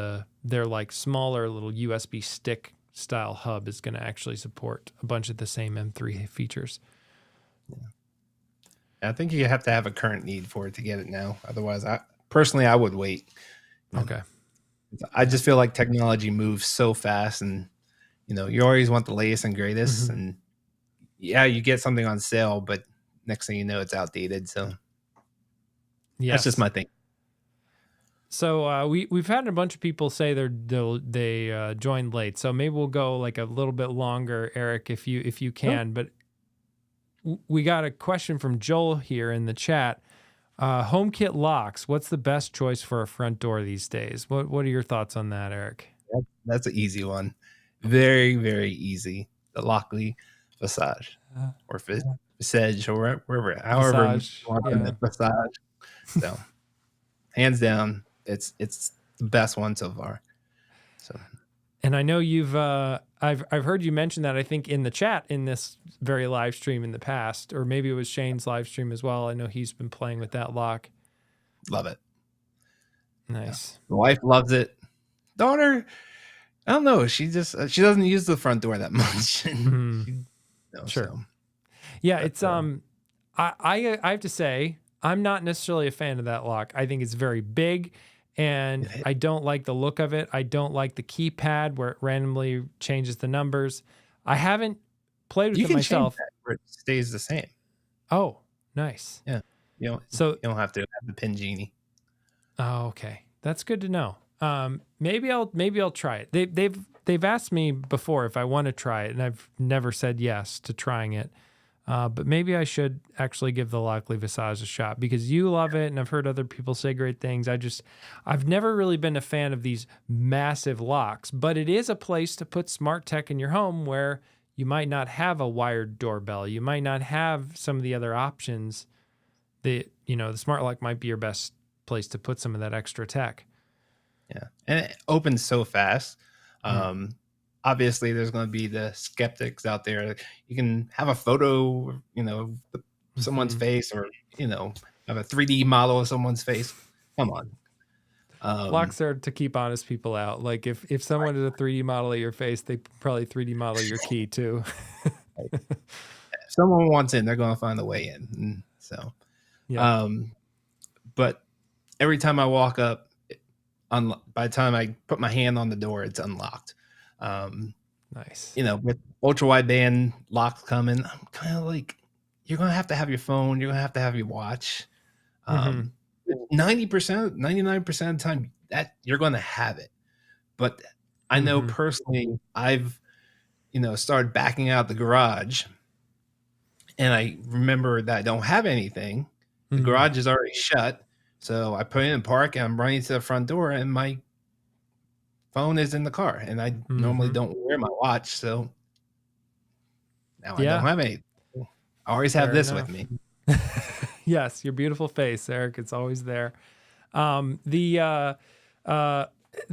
their like smaller little USB stick style hub is going to actually support a bunch of the same M3 features. Yeah. I think you have to have a current need for it to get it now. Otherwise, I would wait. Okay. I just feel like technology moves so fast, and you always want the latest and greatest. Mm-hmm. And yeah, you get something on sale, but next thing you know, it's outdated. So that's just my thing. So we've had a bunch of people say they joined late. So maybe we'll go like a little bit longer, Eric, if you can. But we got a question from Joel here in the chat. HomeKit locks. What's the best choice for a front door these days? What are your thoughts on that, Eric? That's an easy one. Very, very easy. The Lockley Visage or Visage or wherever, however you want the Visage. So hands down, it's the best one so far. So, And I know I've heard you mention that, I think, in the chat in this very live stream in the past, or maybe it was Shane's live stream as well. I know he's been playing with that lock. love it. Nice. The wife loves it. Daughter, I don't know. She just she doesn't use the front door that much. Sure. So, yeah, it's I have to say, I'm not necessarily a fan of that lock. I think it's very big, and I don't like the look of it. I don't like the keypad where it randomly changes the numbers. I haven't played with it myself. Change that where it stays the same. Oh, nice. Yeah. You don't have to have the pin genie. Oh, okay. That's good to know. Maybe I'll try it. They've asked me before if I want to try it, and I've never said yes to trying it. But maybe I should actually give the Lockley Visage a shot, because you love it, and I've heard other people say great things. I've never really been a fan of these massive locks, but it is a place to put smart tech in your home where you might not have a wired doorbell. You might not have some of the other options. The smart lock might be your best place to put some of that extra tech. Yeah, and it opens so fast. Obviously, there's going to be the skeptics out there. You can have a photo, of someone's face, or have a 3D model of someone's face. Come on. Locks are to keep honest people out. Like if someone did a 3D model of your face, they probably 3D model your key too. If someone wants in, they're going to find a way in. So, yeah. But every time I walk up, by the time I put my hand on the door, it's unlocked. Nice. With ultra wideband locks coming, I'm kind of like, you're gonna have to have your phone, you're gonna have to have your watch. 90%, 99% of the time, that you're gonna have it. But I know personally, I've started backing out the garage, and I remember that I don't have anything. The garage is already shut. So I put it in park, and I'm running to the front door, and my phone is in the car, and I normally don't wear my watch. So now I don't have anything. I always have this with me. Yes, your beautiful face, Eric. It's always there. The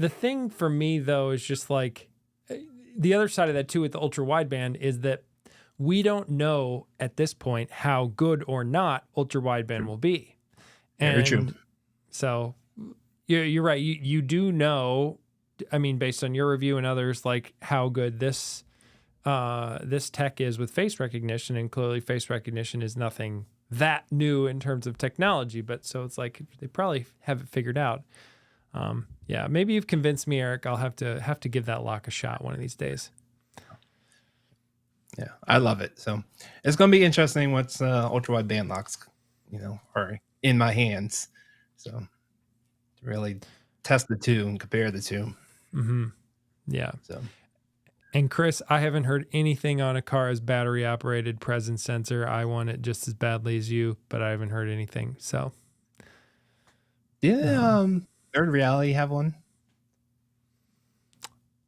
thing for me, though, is just like the other side of that, too, with the ultra wideband is that we don't know at this point how good or not ultra wideband will be. Very true. So you're right. You do know, I mean, based on your review and others, like how good this tech is with face recognition, and clearly face recognition is nothing that new in terms of technology. But so it's like they probably have it figured out. Yeah, maybe you've convinced me, Eric. I'll have to give that lock a shot one of these days. Yeah, I love it. So it's going to be interesting what's ultra wideband locks, are in my hands. So to really test the two and compare the two. Yeah. So, and Chris, I haven't heard anything on a car's battery operated presence sensor. I want it just as badly as you, but I haven't heard anything. So yeah, Third Reality have one.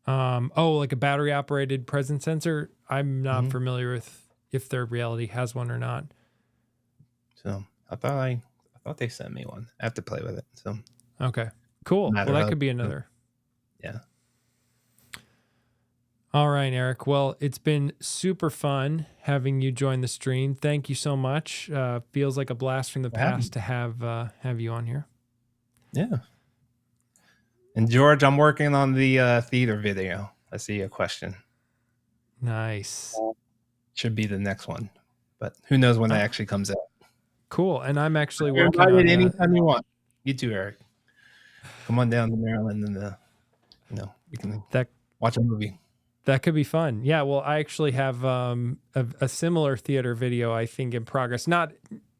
Like a battery operated presence sensor. I'm not familiar with if Third Reality has one or not. So I thought they sent me one. I have to play with it. So okay, cool. Well, that could be another. Yeah. All right, Eric. Well, it's been super fun having you join the stream. Thank you so much. Feels like a blast from the past to have you on here. Yeah. And George, I'm working on the theater video. I see a question. Nice. Should be the next one, but who knows when that actually comes out. Cool. And I'm actually You're working on anytime you want. You too, Eric. Come on down to Maryland, and we can watch a movie. That could be fun. Yeah. Well, I actually have a similar theater video, I think, in progress. Not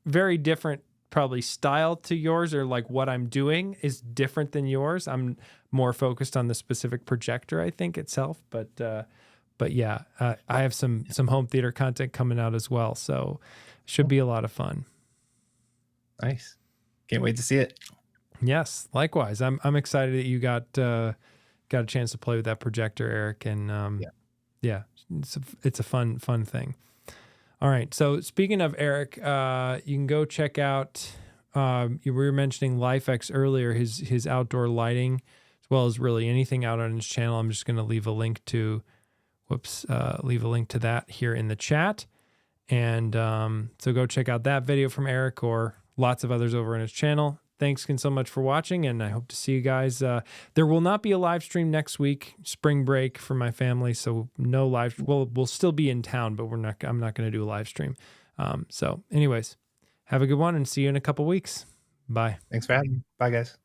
very different, probably style to yours, or like what I'm doing is different than yours. I'm more focused on the specific projector, I think, itself. But yeah, I have some home theater content coming out as well. So should be a lot of fun. Nice. Can't wait to see it. Yes. Likewise. I'm excited that you got a chance to play with that projector, Eric. And yeah, it's a fun thing. All right. So speaking of Eric, you can go check out, we were mentioning LifeX earlier, his outdoor lighting as well as really anything out on his channel. I'm just going to leave a link to, leave a link to that here in the chat. And so go check out that video from Eric or lots of others over on his channel. Thanks again so much for watching, and I hope to see you guys. There will not be a live stream next week, spring break for my family, so no live. We'll still be in town, but I'm not going to do a live stream. So anyways, have a good one and see you in a couple weeks. Bye. Thanks for having me. Bye, guys.